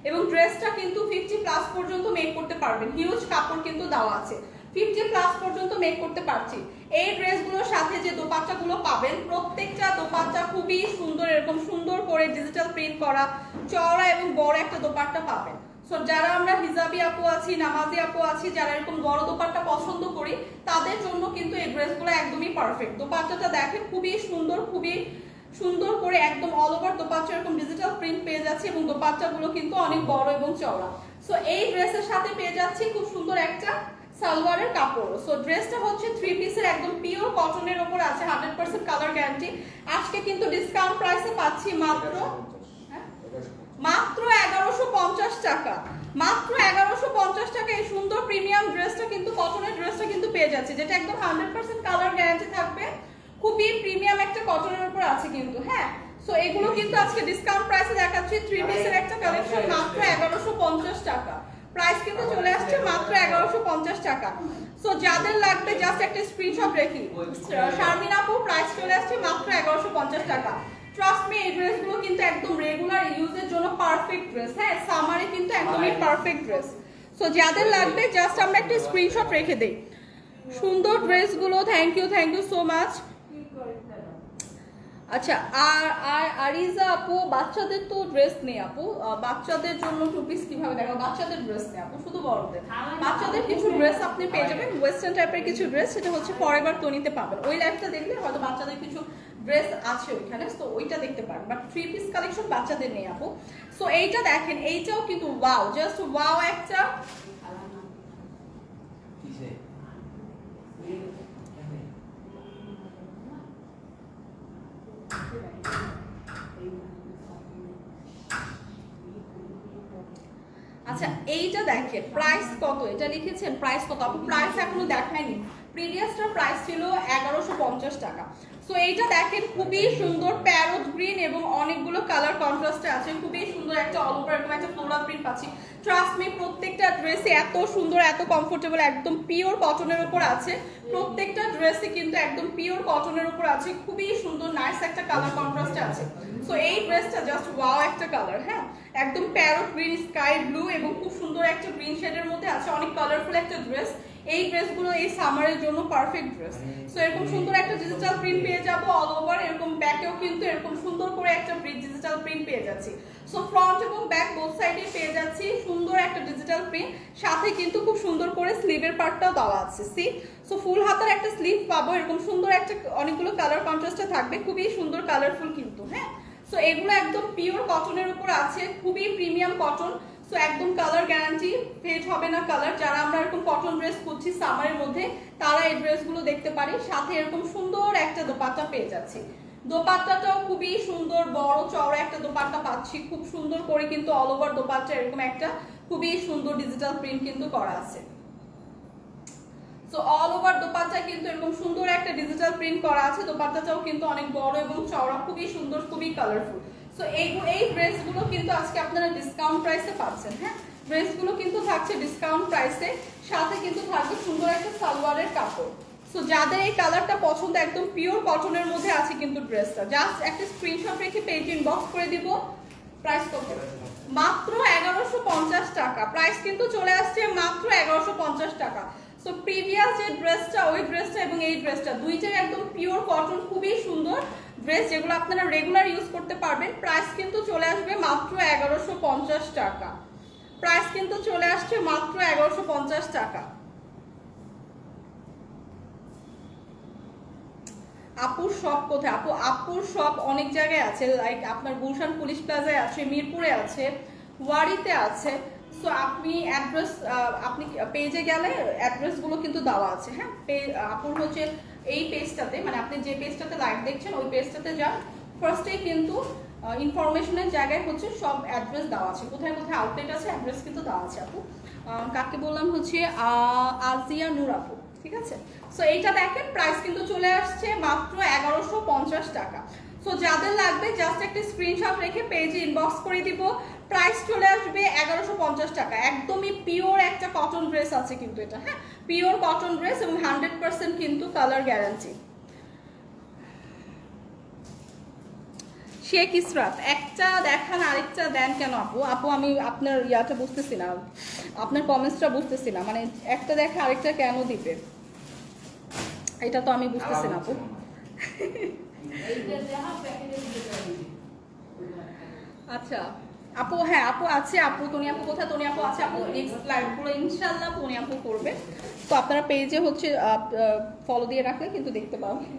এবং ড্রেসটা কিন্তু 50+ পর্যন্ত মেক করতে পারবেন। হিউজ কাপড় কিন্তু দেওয়া আছে, 50+ পর্যন্ত মেক করতে পারছি। এই ড্রেসগুলোর সাথে যে দোপাট্টাগুলো পাবেন, প্রত্যেকটা দোপাট্টা খুবই সুন্দর, এরকম সুন্দর করে ডিজিটাল প্রিন্ট করা, চওড়া এবং বড় একটা দোপাট্টা পাবেন। সো যারা আমরা হিজাবি আপু আছি, নামাজি আপু আছি, যারা এরকম বড় দোপাট্টা পছন্দ করি, তাদের জন্য কিন্তু এই ড্রেসগুলো একদমই পারফেক্ট। দোপাট্টাটা দেখেন খুবই সুন্দর, খুবই সুন্দর করে একদম অল ওভার দোপাট্টা এরকম ডিজিটাল প্রিন্ট পেয়ে যাচ্ছে এবং দোপাট্টাগুলো কিন্তু অনেক বড় এবং চওড়া। সো এই ড্রেসের সাথে পেয়ে যাচ্ছি খুব সুন্দর একটা সালোয়ারের কাপড়। সো ড্রেসটা হচ্ছে 3 পিসের একদম পিওর কটনের উপর আছে, 100% কালার গ্যারান্টি। আজকে কিন্তু ডিসকাউন্ট প্রাইসে পাচ্ছি মাত্র 1150 টাকা। মাত্র 1150 টাকা এই সুন্দর প্রিমিয়াম ড্রেসটা কিন্তু, কটনের ড্রেসটা কিন্তু পেয়ে যাচ্ছে, যেটা একদম 100% কালার গ্যারান্টি থাকবে। খুবই প্রিমিয়াম একটা কটনের উপর আছে কিন্তু। হ্যাঁ, সো এগুলো কিন্তু আজকে ডিসকাউন্ট প্রাইসে দেখাচ্ছি। 3 পিসের একটা কালেকশন মাত্র 1150 টাকা। প্রাইস কিন্তু চলে আসছে মাত্র 1150 টাকা। সো যাদের লাগবে জাস্ট একটা স্ক্রিনশট রেখি। শারমিন আপু, প্রাইস চলে আসছে মাত্র 1150 টাকা। ট্রাস্ট মি, এই ড্রেসগুলো কিন্তু একদম রেগুলার ইউজের জন্য পারফেক্ট ড্রেস। হ্যাঁ, সামারে কিন্তু একদমই পারফেক্ট ড্রেস। সো যাদের লাগবে জাস্ট আমরা একটা স্ক্রিনশট রেখে দেই। সুন্দর ড্রেসগুলো, থ্যাংক ইউ সো মাচ। আচ্ছা, আর আরিজা আপু, বাচ্চাদের তো ড্রেস নেই আপু, বাচ্চাদের জন্য 2 পিস কিভাবে দেখো? বাচ্চাদের ড্রেস নেই আপু, শুধু বড়দের। বাচ্চাদের কিছু ড্রেস আপনি পেয়ে যাবেন, ওয়েস্টার্ন টাইপের কিছু ড্রেস, সেটা হচ্ছে ফরএভার তনিতে পাবেন। ওই লাইফটা দেখলে হয়তো বাচ্চাদের কিছু ড্রেস আছে ওইখানে, তো ওইটা দেখতে পারেন। বাট 3 পিস কালেকশন বাচ্চাদের নেই আপু। সো এইটা দেখেন, এইটাও কিন্তু ওয়াও, জাস্ট ওয়াও একটা। আচ্ছা, এইটা দেখেন প্রাইস কত, এটা লিখেছেন প্রাইস কত আপু? প্রাইস এখনো দেখায়নি, প্রিভিয়াসটার প্রাইস ছিল 1150 টাকা। সো এইটা দেখেন খুবই সুন্দর প্যারট গ্রিন এবং অনেকগুলো কালার কন্ট্রাস্টে আছে, খুবই সুন্দর একটা অল ওভার এরকম একটা ফ্লোরাল প্রিন্ট পাচ্ছি। ট্রাস্ট মি, প্রত্যেকটা ড্রেসে এত সুন্দর, এত কমফোর্টেবল, একদম পিওর কটনের উপর আছে। প্রত্যেকটা ড্রেসে কিন্তু একদম পিওর কটনের উপর আছে, খুবই সুন্দর নাইস একটা কালার কন্ট্রাস্টে আছে। সো এই ড্রেসটা জাস্ট ওয়াও একটা কালার। হ্যাঁ, একদম প্যারট গ্রিন, স্কাই ব্লু এবং খুব সুন্দর একটা গ্রিন শেডের মধ্যে আছে, অনেক কালারফুল একটা ড্রেস। এই ড্রেসগুলো এই সামারের জন্য পারফেক্ট ড্রেস। সো এরকম সুন্দর একটা ডিজিটাল প্রিন্ট পেয়ে যাবো অল ওভার, এরকম ব্যাকেও কিন্তু এরকম সুন্দর করে একটা ডিজিটাল প্রিন্ট পেয়ে যাচ্ছি। সো ফ্রন্ট এবং ব্যাক বোথ সাইডে পেয়ে যাচ্ছি সুন্দর একটা ডিজিটাল প্রিন্ট, সাথে কিন্তু খুব সুন্দর করে স্লিভের পার্টটাও দেওয়া আছে। সি, সো ফুল হাতার একটা স্লিভ পাবো, এরকম সুন্দর একটা অনেকগুলো কালার কন্ট্রাস্টে থাকবে, খুবই সুন্দর কালারফুল কিন্তু। হ্যাঁ, সো এগুলো একদম পিওর কটনের উপর আছে, খুবই প্রিমিয়াম কটন। সো একদম কালার গ্যারান্টি, ফেড হবে না কালার। যারা আমরা এরকম কটন ড্রেস করছি সামারের মধ্যে, তারা এই ড্রেসগুলো দেখতে পারি। সাথে এরকম সুন্দর একটা দোপাট্টা পেয়ে যাচ্ছি। দোপাট্টাটাও খুবই সুন্দর, বড় চওড়া একটা দোপাট্টা পাচ্ছি, খুব সুন্দর করে কিন্তু অল ওভার দোপাট্টা এরকম একটা খুবই সুন্দর ডিজিটাল প্রিন্ট কিন্তু করা আছে। সো অল ওভার দোপাট্টায় কিন্তু এরকম সুন্দর একটা ডিজিটাল প্রিন্ট করা আছে। দোপাট্টাটাও কিন্তু অনেক বড় এবং চওড়া, খুবই সুন্দর, খুবই কালারফুল। সো এই ড্রেসগুলো কিন্তু আজকে আপনারা ডিসকাউন্ট প্রাইসে পাচ্ছেন। হ্যাঁ, ড্রেসগুলো কিন্তু থাকছে ডিসকাউন্ট প্রাইসে, সাথে কিন্তু থাকবে সুন্দর একটা সালোয়ারের কাপড়। সো যাদের এই কালারটা পছন্দ, একদম পিওর কটনের মধ্যে আছে কিন্তু ড্রেসটা, জাস্ট একটা স্ক্রিনশট রেখে পেজ ইনবক্স করে দিব। প্রাইস কত? মাত্র 1150 টাকা। প্রাইস কিন্তু চলে আসছে মাত্র 1150 টাকা। সো প্রিভিয়াস যে ড্রেসটা, ওই ড্রেসটা এবং এই ড্রেসটা দুইটাই একদম পিওর কটন, খুবই সুন্দর ড্রেস, যেগুলো আপনারা রেগুলার ইউজ করতে পারবেন। প্রাইস কিন্তু চলে আসবে মাত্র 1150 টাকা। প্রাইস কিন্তু চলে আসছে মাত্র 1150 টাকা। আপুর শপ কোথায়? আপুর শপ অনেক জায়গায় আছে, লাইক আপনার গুলশান পুলিশ প্লাজায় আছে, মিরপুরে আছে, ওয়ারিতে আছে। সো আপনি অ্যাড্রেস, আপনি পেজে গেলে অ্যাড্রেসগুলো কিন্তু দেওয়া আছে। হ্যাঁ, আপুর হচ্ছে এই পেজটাতে, মানে আপনি যে পেজটাতে লাইভ দেখছেন ওই পেজটাতে যান, ফার্স্টেই কিন্তু ইনফরমেশনের জায়গায় হচ্ছে সব অ্যাড্রেস দেওয়া আছে, কোথায় কোথায় আউটলেট আছে অ্যাড্রেস কিন্তু দেওয়া আছে। আপু কাকে বললাম? হচ্ছে আজিয়া নূর আপু, ঠিক আছে। সো এইটা দেখেন প্রাইস কিন্তু চলে আসছে মাত্র 1150 টাকা। সো যাদের লাগবে জাস্ট একটা স্ক্রিনশট রেখে পেজে ইনবক্স করে দিব, প্রাইস চলে আসবে 1150 টাকা। একদমই পিওর একটা কটন ড্রেস আছে কিন্তু এটা, হ্যাঁ পিওর কটন ড্রেস এবং 100% কিন্তু কালার গ্যারান্টি। শেখ ইসরাত একটা দেখান, আরেকটা দেন কেন আপু? আপু আমি আপনার ইয়াটা বুঝতেছি না, আপনার কমেন্টসটা বুঝতেছি না, মানে একটা দেখে আরেকটা কেন দিবে, এটা তো আমি বুঝতেছি না আপু। আচ্ছা আপু, হ্যাঁ আপু আছে, আপু তনি আপু কোথায়? তনি আপু আছে, আপু নেক্সট লাইভগুলো ইনশাআল্লাহ তনি আপু করবে। তো আপনারা পেজে হচ্ছে ফলো দিয়ে রাখলে কিন্তু দেখতে পাবেন।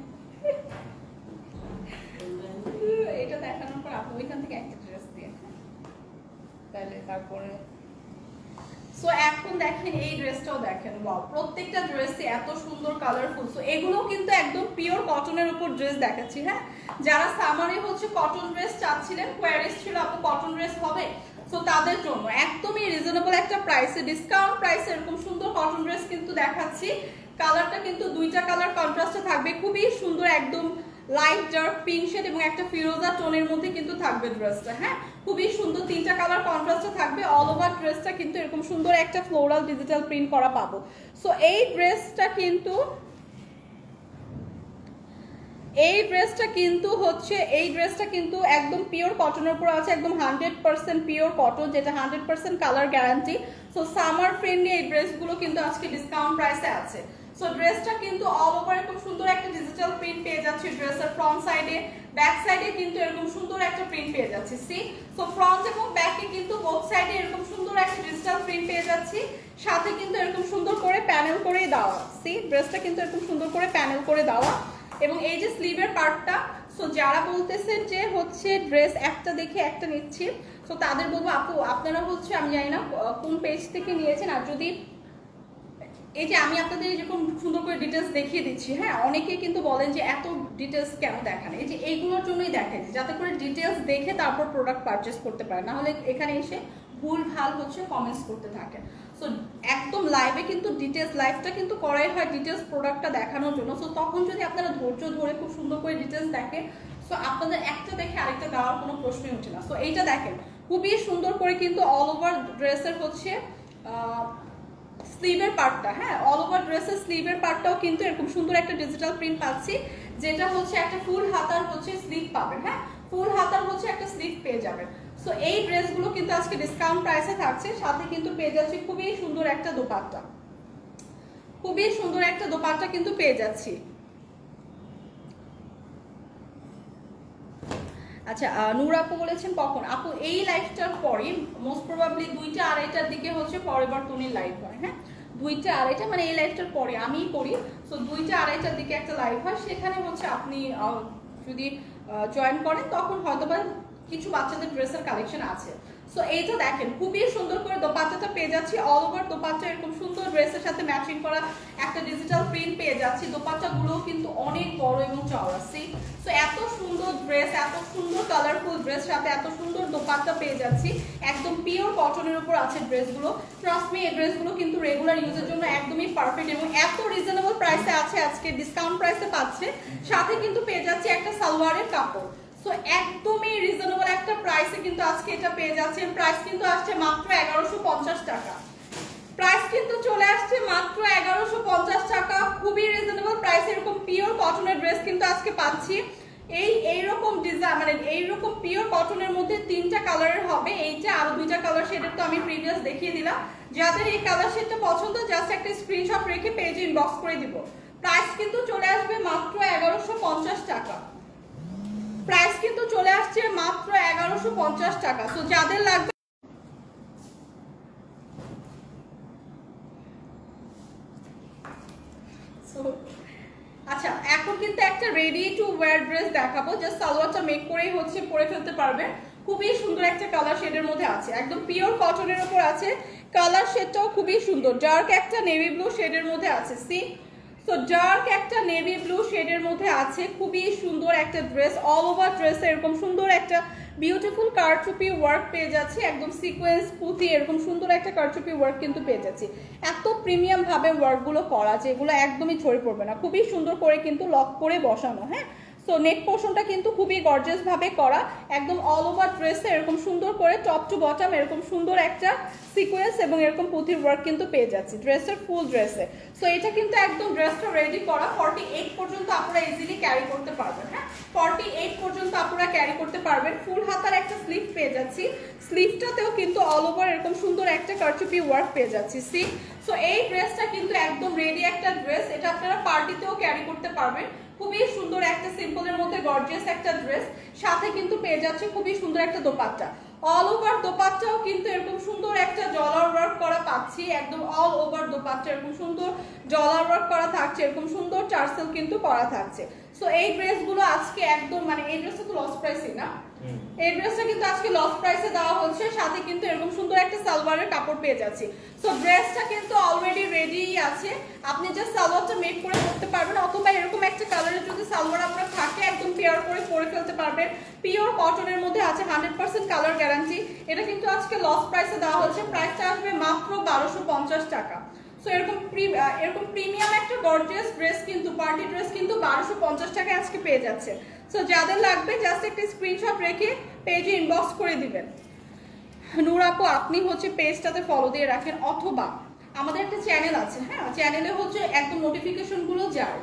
এটা দেখানোর পর আপু ওইখান থেকে একটা ড্রেস দিয়ে তাহলে তারপরে। সো এখন দেখেন এই ড্রেসটাও দেখেন, ওয়াও প্রত্যেকটা ড্রেসই এত সুন্দর কালারফুল। সো এগুলো কিন্তু একদম পিওর কটনের উপর ড্রেস দেখাচ্ছি। হ্যাঁ, যারা সামারে হচ্ছে কটন ড্রেস চাচ্ছিলেন, কোয়ারিজ ছিল আপু কটন ড্রেস হবে, সো তাদের জন্য একদমই রিজনেবল একটা প্রাইসে, ডিসকাউন্ট প্রাইসে এরকম সুন্দর কটন ড্রেস কিন্তু দেখাচ্ছি। কালারটা কিন্তু দুইটা কালার কন্ট্রাস্টে থাকবে, খুবই সুন্দর, একদম লাইট ডার্ক পিঙ্ক শেড এবং একটা ফিরোজা টোনের মধ্যে কিন্তু থাকবে ড্রেসটা। হ্যাঁ, খুবই সুন্দর, তিনটা কালার কন্ট্রাস্টে থাকবে। অল ওভার ড্রেসটা কিন্তু এরকম সুন্দর একটা ফ্লোরাল ডিজিটাল প্রিন্ট করা পাবো। সো এই ড্রেসটা কিন্তু একদম পিওর কটনের উপর আছে, একদম 100% পিওর কটন, যেটা 100% colour guarantee. So summer friendly এই ড্রেসগুলো কিন্তু আজকে ডিসকাউন্ট প্রাইসে আছে। সো ড্রেসটা কিন্তু অল ওভার এরকম সুন্দর একটা ডিজিটাল প্রিন্ট পেয়ে যাচ্ছে ড্রেসের ফ্রন্ট সাইডে, ব্যাক সাইডে কিন্তু এরকম সুন্দর একটা প্রিন্ট পেয়ে যাচ্ছি। সি সো ফ্রন্ট এবং ব্যাকে কিন্তু বোথ সাইডে এরকম সুন্দর একটা ডিজিটাল প্রিন্ট পেয়ে যাচ্ছি, সাথে কিন্তু এরকম সুন্দর করে প্যানেল করে দেওয়া। সি ড্রেসটা কিন্তু এরকম সুন্দর করে প্যানেল করে দেওয়া, এবং এই যে স্লিভের পার্টটা। সো যারা বলতেছেন যে হচ্ছে ড্রেস একটা দেখে একটা নিচ্ছি, সো তাদের বলবো আপু আপনারা হচ্ছে, আমি জানি না কোন পেজ থেকে নিয়েছেন, আর যদি এই যে আমি আপনাদের যেরকম সুন্দর করে ডিটেলস দেখিয়ে দিচ্ছি, হ্যাঁ অনেকে কিন্তু বলেন যে এত ডিটেলস কেন দেখান, এই যে এইগুলোর জন্যই দেখাই, যাতে করে ডিটেলস দেখে তারপর প্রোডাক্ট পারচেস করতে পারে, না হলে এখানে এসে ভুল ভাল হচ্ছে কমেন্টস করতে থাকে। সো একদম লাইভে কিন্তু ডিটেলস, লাইভটা কিন্তু করাই হয় ডিটেলস প্রোডাক্টটা দেখানোর জন্য। সো তখন যদি আপনারা ধৈর্য ধরে খুব সুন্দর করে ডিটেলস দেখেন, সো আপনাদের একটা দেখে আরেকটা দেওয়ার কোনো প্রশ্নই ওঠে না। সো এইটা দেখেন খুবই সুন্দর করে কিন্তু অল ওভার ড্রেসের হচ্ছে স্লিভের পার্টটা, হ্যাঁ অল ওভার ড্রেসের স্লিভের পার্টটাও কিন্তু এরকম সুন্দর একটা ডিজিটাল প্রিন্ট পাচ্ছি, যেটা হচ্ছে একটা ফুল হাতার হচ্ছে স্লিভ পাবেন। হ্যাঁ, ফুল হাতার হচ্ছে একটা স্লিভ পেয়ে যাবেন। সো এই ড্রেসগুলো কিন্তু আজকে ডিসকাউন্ট প্রাইসে থাকছে, সাথে কিন্তু পেয়ে যাচ্ছি খুবই সুন্দর একটা দোপাট্টা, খুবই সুন্দর একটা দোপাট্টা কিন্তু পেয়ে যাচ্ছি। আচ্ছা নূর আপু বলেছেন কখন? আপু এই লাইভটার পরে মোস্ট প্রবাবলি 2টা 2:30টার দিকে হচ্ছে পরের তনির লাইভ হয়। হ্যাঁ 2টা 2:30, মানে এই লাইভটার পরে আমিই করি। সো 2টা 2:30টার দিকে একটা লাইভ হয়, সেখানে হচ্ছে আপনি যদি জয়েন করেন তখন হয়তোবা কিছু বাচ্চাদের ড্রেসের কালেকশন আছে। সো এইটা দেখেন খুবই সুন্দর করে দোপাট্টাটা পেয়ে যাচ্ছি, অল ওভার দোপাট্টা এরকম সুন্দর ড্রেসের সাথে ম্যাচিং করা একটা ডিজিটাল প্রিন্ট পেয়ে যাচ্ছি। দোপাট্টাগুলো কিন্তু অনেক বড় এবং চওড়া। সো এত সুন্দর ড্রেস, এত সুন্দর কালারফুল ড্রেস, সাথে এত সুন্দর দোপাট্টা পেয়ে যাচ্ছি, একদম পিওর কটনের উপর আছে ড্রেসগুলো। ট্রাস্ট মি এই ড্রেসগুলো কিন্তু রেগুলার ইউজের জন্য একদমই পারফেক্ট, এবং এত রিজনেবল প্রাইসে আছে, আজকে ডিসকাউন্ট প্রাইসে পাচ্ছে, সাথে কিন্তু পেয়ে যাচ্ছি একটা সালোয়ারের কাপড়। সো একদমই রিজনেবল একটা প্রাইসে কিন্তু আজকে এটা পেয়ে যাচ্ছেন। প্রাইস কিন্তু আসছে মাত্র 1150 টাকা, প্রাইস কিন্তু চলে আসছে মাত্র 1150 টাকা, খুবই রিজনেবল প্রাইস। এরকম পিওর কটনের ড্রেস কিন্তু আজকে পাচ্ছি, এইরকম ডিজাইন, মানে এইরকম পিওর কটনের মধ্যে 3টা কালারের হবে, এইটা আর 2টা কালার শেডের তো আমি প্রিভিয়াস দেখিয়ে দিলাম। যাদের এই কালার শেডটা পছন্দ জাস্ট একটা স্ক্রিনশট রেখে পেজে ইনবক্স করে দিব। প্রাইস কিন্তু চলে আসবে মাত্র 1150 টাকা, প্রাইস কিন্তু চলে আসছে মাত্র 1150 টাকা। সো যাদের লাগবে আচ্ছা এখন কিন্তু একটা রেডি টু ওয়্যার ড্রেস দেখাবো, জাস্ট সালোয়ারটা মেক করেই হচ্ছে পরে ফেলতে পারবেন। খুবই সুন্দর একটা কালার শেডের মধ্যে আছে, একদম পিওর কটনের উপর আছে। কালার শেডটাও খুবই সুন্দর, ডার্ক একটা নেভি ব্লু শেডের মধ্যে আছে। সি সো ডার্ক একটা নেভি ব্লু শেডের মধ্যে আছে, খুবই সুন্দর একটা ড্রেস। অল ওভার ড্রেসে এরকম সুন্দর একটা বিউটিফুল কারচুপি ওয়ার্ক পেয়ে যাচ্ছে, একদম সিকোয়েন্স পুঁতি এরকম সুন্দর একটা কারচুপি ওয়ার্ক কিন্তু পেয়ে যাচ্ছি। এত প্রিমিয়াম ভাবে ওয়ার্কগুলো করা, যেগুলো একদমই ঝরে পড়বে না, খুবই সুন্দর করে কিন্তু লক করে বসানো। হ্যাঁ, সো নেক পোর্শনটা কিন্তু খুবই গর্জিয়াস ভাবে করা, একদম অল ওভার ড্রেসে এরকম সুন্দর করে টপ টু বটম এরকম সুন্দর একটা সিকোয়েন্স এবং এরকম পুঁথির ওয়ার্ক কিন্তু পেয়ে যাচ্ছি ড্রেসের ফুল ড্রেসে। সো এটা কিন্তু একদম ড্রেসটা রেডি করা, 48 পর্যন্ত আপনারা ইজিলি ক্যারি করতে পারবেন। হ্যাঁ, 48 পর্যন্ত আপনারা ক্যারি করতে পারবেন। ফুল হাতার একটা স্লিভ পেয়ে যাচ্ছি, স্লিভটাতেও কিন্তু অল ওভার এরকম সুন্দর একটা কারচুপি ওয়ার্ক পেয়ে যাচ্ছি। সি সো এই ড্রেসটা কিন্তু একদম রেডি একটা ড্রেস, এটা আপনারা পার্টিতেও ক্যারি করতে পারবেন। খুবই সুন্দর একটা সিম্পলের মধ্যে গর্জিয়াস একটা ড্রেস, সাথে কিন্তু পেয়ে যাচ্ছে খুবই সুন্দর একটা দোপাট্টা। অল ওভার দোপাট্টাও কিন্তু এরকম সুন্দর একটা জলার ওয়ার্ক করা পাচ্ছি, একদম অল ওভার দোপাট্টা এরকম সুন্দর জলার ওয়ার্ক করা থাকছে, এরকম সুন্দর টার্সেল কিন্তু করা থাকছে। সো এই ড্রেসগুলো আজকে একদম মানে এই ড্রেসটা তো লস প্রাইসই না, এই ড্রেসটা কিন্তু আজকে লস প্রাইসে দেওয়া হচ্ছে, সাথে কিন্তু এরকম সুন্দর একটা সালোয়ারের কাপড় পেয়ে যাচ্ছি। সো ড্রেসটা কিন্তু অলরেডি রেডি আছে, আপনি জাস্ট সালোয়ারটা মেক করে করতে পারবেন, অথবা এরকম একটা কালারের যদি সালোয়ার আপনার থাকে একদম পেয়ার করে পরে ফেলতে পারবেন। পিওর কটনের মধ্যে আছে, 100% কালার গ্যারান্টি। এটা কিন্তু আজকে লস প্রাইসে দেওয়া হচ্ছে, প্রাইসটা আসবে মাত্র 1250 টাকা। সো এরকম প্রিমিয়াম একটা গর্জিয়াস ড্রেস কিন্তু পার্টি ড্রেস কিন্তু 1250 টাকায় আজকে পেয়ে যাচ্ছে। সো যাদের লাগবে জাস্ট একটা স্ক্রিনশট রেখে পেজে ইনবক্স করে দিবেন। নূর আপু আপনি হচ্ছে পেজটাতে ফলো দিয়ে রাখেন, অথবা আমাদের একটা চ্যানেল আছে, হ্যাঁ চ্যানেলে হচ্ছে একদম নোটিফিকেশনগুলো যায়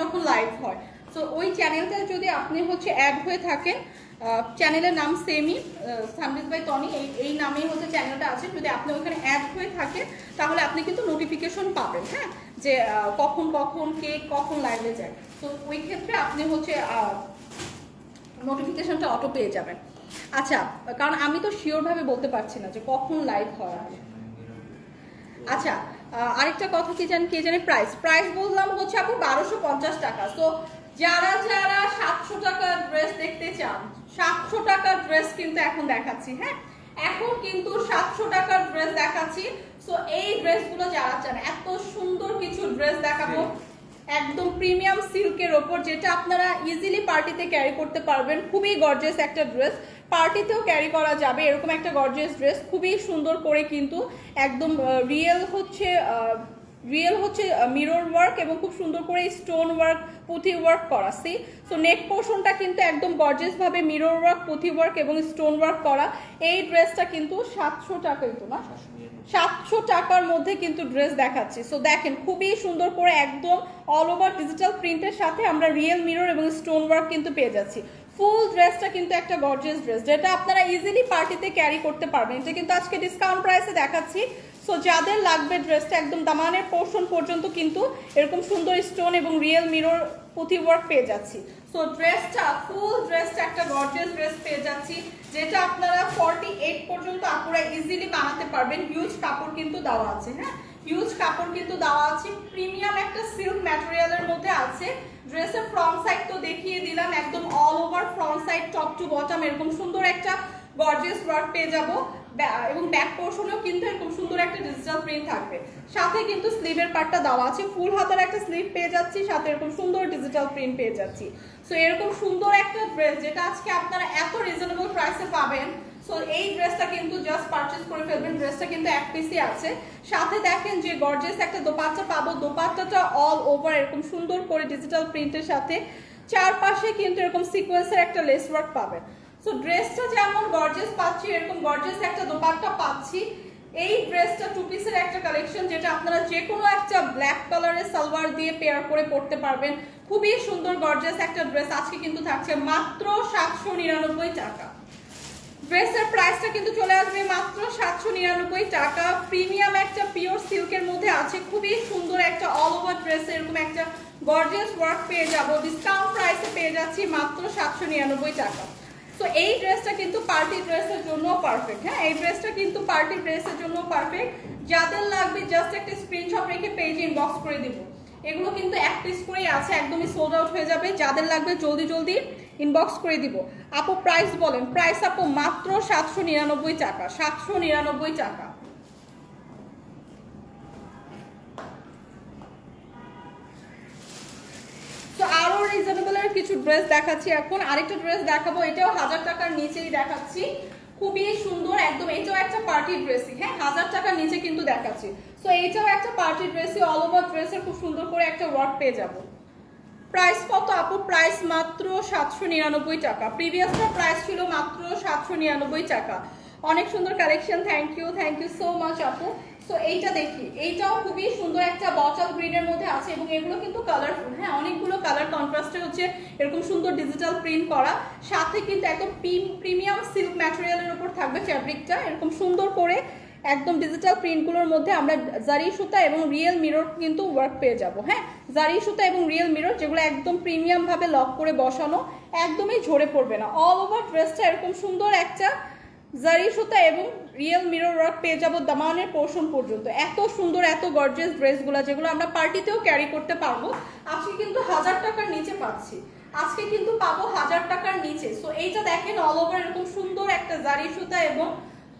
যখন লাইভ হয়। সো ওই চ্যানেলটা যদি আপনি হচ্ছে অ্যাড হয়ে থাকেন, চ্যানেলের নাম সেমই সানবিজ বাই টনি, এই নামেই হচ্ছে চ্যানেলটা আছে। যদি আপনি ওইখানে অ্যাড হয়ে থাকেন তাহলে আপনি কিন্তু নোটিফিকেশন পাবেন, হ্যাঁ যে কখন কে কখন লাইভে যায়। তো ওই ক্ষেত্রে আপনি হচ্ছে নোটিফিকেশনটা অটো পেয়ে যাবেন। আচ্ছা, কারণ আমি তো শিওর ভাবে বলতে পারছি না যে কখন লাইভ হয়। আচ্ছা, আরেকটা কথা কি জানি প্রাইস বললাম হচ্ছে আপু 1250 টাকা। সো যারা 700 টাকার ড্রেস দেখতে চান, 700 টাকার ড্রেস কিন্তু এখন দেখাচ্ছি। হ্যাঁ, এখন কিন্তু 700 টাকার ড্রেস দেখাচ্ছি। সো এই ড্রেসগুলো যারা চান, এত সুন্দর কিছু ড্রেস দেখাবো একদম প্রিমিয়াম সিল্কের ওপর, যেটা আপনারা ইজিলি পার্টিতে ক্যারি করতে পারবেন। খুবই গর্জিয়াস একটা ড্রেস, পার্টিতেও ক্যারি করা যাবে এরকম একটা গর্জিয়াস ড্রেস, খুবই সুন্দর করে কিন্তু একদম রিয়েল হচ্ছে মিরর ওয়ার্ক এবং খুব সুন্দর করে স্টোন ওয়ার্ক পুঁথি ওয়ার্ক করা। সি সো নেক পোর্শনটা কিন্তু একদম গর্জিয়াস ভাবে মিরর ওয়ার্ক পুঁথি ওয়ার্ক এবং স্টোন ওয়ার্ক করা। এই ড্রেসটা কিন্তু 700 টাকাই তো না, 700 টাকার মধ্যে কিন্তু ড্রেস দেখাচ্ছি। সো দেখেন খুবই সুন্দর করে একদম অল ওভার ডিজিটাল প্রিন্টের সাথে আমরা রিয়েল মিরর এবং স্টোন ওয়ার্ক কিন্তু পেয়ে যাচ্ছি। ফুল ড্রেসটা কিন্তু একটা গর্জিয়াস ড্রেস, যেটা আপনারা ইজিলি পার্টিতে ক্যারি করতে পারবেন। এটা কিন্তু আজকে ডিসকাউন্ট প্রাইসে দেখাচ্ছি। সো যাদের লাগবে ড্রেসটা একদম দামানের পোর্শন পর্যন্ত কিন্তু এরকম সুন্দর স্টোন এবং রিয়েল মিরর পুঁথি ওয়ার্ক পেয়ে যাচ্ছি। সো ড্রেসটা ফুল ড্রেসটা একটা গর্জিয়াস ড্রেস পেয়ে যাচ্ছি, যেটা আপনারা 48 পর্যন্ত আপনারা ইজিলি বানাতে পারবেন। হিউজ কাপড় কিন্তু দেওয়া আছে, হ্যাঁ হিউজ কাপড় কিন্তু দেওয়া আছে, প্রিমিয়াম একটা সিল্ক ম্যাটেরিয়ালের মধ্যে আছে। ড্রেসের ফ্রন্ট সাইড তো দেখিয়ে দিলাম, একদম all over front side top to bottom এরকম সুন্দর একটা গর্জিয়াস ওয়ার্ক পেয়ে যাবো, এবং ব্যাক পোর্শনেও কিন্তু এরকম সুন্দর একটা ডিজিটাল প্রিন্ট থাকবে। সাথে কিন্তু স্লিভের পার্টটা দেওয়া আছে, ফুল হাতার একটা স্লিভ পেয়ে যাচ্ছি, সাথে এরকম সুন্দর ডিজিটাল প্রিন্ট পেয়ে যাচ্ছি। সো এরকম সুন্দর একটা ড্রেস যেটা আজকে আপনারা এত রিজনেবল প্রাইসে পাবেন। সো এই ড্রেসটা কিন্তু জাস্ট পারচেজ করে ফেলবেন, ড্রেসটা কিন্তু এক পিসই আছে। সাথে দেখেন যে গর্জিয়াস একটা দোপাট্টা পাবো, দোপাট্টাটা অল ওভার এরকম সুন্দর করে ডিজিটাল প্রিন্টের সাথে চারপাশে কিন্তু এরকম সিকোয়েন্সের একটা লেস ওয়ার্ক পাবেন। সো ড্রেসটা যেমন গর্জিয়াস পাচ্ছি, এরকম গর্জিয়াস একটা দোপাট্টা পাচ্ছি। এই ড্রেসটা টু পিসের একটা কালেকশন, যেটা আপনারা যে কোনো একটা ব্ল্যাক কালারের সালোয়ার দিয়ে পেয়ার করে পরতে পারবেন। খুবই সুন্দর গর্জিয়াস একটা ড্রেস আজকে কিন্তু থাকছে মাত্র 799 টাকা। ড্রেসের প্রাইসটা কিন্তু চলে আসবে মাত্র 799 টাকা। প্রিমিয়াম একটা পিওর সিল্কের মধ্যে আছে, খুবই সুন্দর একটা অল ওভার ড্রেস এরকম একটা গর্জিয়াস ওয়ার্ক পেয়ে যাবো, ডিসকাউন্ট প্রাইসে পেয়ে যাচ্ছি মাত্র 799 টাকা। তো এই ড্রেসটা কিন্তু পার্টি ড্রেসের জন্য পারফেক্ট। হ্যাঁ, এই ড্রেসটা কিন্তু পার্টি ড্রেসের জন্য পারফেক্ট। যাদের লাগবে জাস্ট একটা স্ক্রিনশট রেখে পেজে ইনবক্স করে দিব। এগুলো কিন্তু এক পিস করেই আছে, একদমই সোল্ড আউট হয়ে যাবে। যাদের লাগবে জলদি জলদি ইনবক্স করে দিব। আপু প্রাইস বলেন। প্রাইস আপু মাত্র 799 টাকা, 799 টাকা। তো আরো রিজনেবলের কিছু ড্রেস দেখাচ্ছি এখন। আরেকটা ড্রেস দেখাবো, এটাও 1000 টাকার নিচেই দেখাচ্ছি, খুবই সুন্দর একদম। এটাও একটা পার্টি ড্রেসই, হ্যাঁ 1000 টাকার নিচে কিন্তু দেখাচ্ছি। সো এইটাও একটা পার্টি ড্রেসই, অল ওভার ড্রেসের খুব সুন্দর করে একটা ওয়ার্ক পেয়ে যাবো। প্রাইস কত আপু? প্রাইস মাত্র 799 টাকা। প্রিভিয়াসটা প্রাইস ছিল মাত্র 799 টাকা। অনেক সুন্দর collection, thank you so much আপু। সো এইটা দেখি, এইটাও খুবই সুন্দর একটা বটল গ্রিনের মধ্যে আছে এবং এগুলো কিন্তু কালারফুল, হ্যাঁ অনেকগুলো কালার কন্ট্রাস্টে হচ্ছে এরকম সুন্দর ডিজিটাল প্রিন্ট করা, সাথে কিন্তু একদম প্রিমিয়াম সিল্ক ম্যাটেরিয়ালের উপর থাকবে ফ্যাব্রিকটা এরকম সুন্দর করে। একদম ডিজিটাল প্রিন্টগুলোর মধ্যে আমরা জারি সুতা এবং রিয়েল মিরর কিন্তু ওয়ার্ক পেয়ে যাব, হ্যাঁ জারি সুতা এবং রিয়েল মিরর, যেগুলো একদম প্রিমিয়াম ভাবে লক করে বসানো, একদমই ঝরে পড়বে না। অল ওভার ড্রেসটা এরকম সুন্দর একটা জারি সুতা এবং রিয়েল মিরর ওয়ার্ক পেয়ে যাবো দামানের পোর্শন পর্যন্ত। এত সুন্দর এত গর্জিয়াস ড্রেসগুলো, যেগুলো আমরা পার্টিতেও ক্যারি করতে পারবো। আজকে কিন্তু 1000 টাকার নিচে পাচ্ছি, আজকে কিন্তু পাবো 1000 টাকার নিচে। সো এইটা দেখেন, অল ওভার এরকম সুন্দর একটা জারি সুতা এবং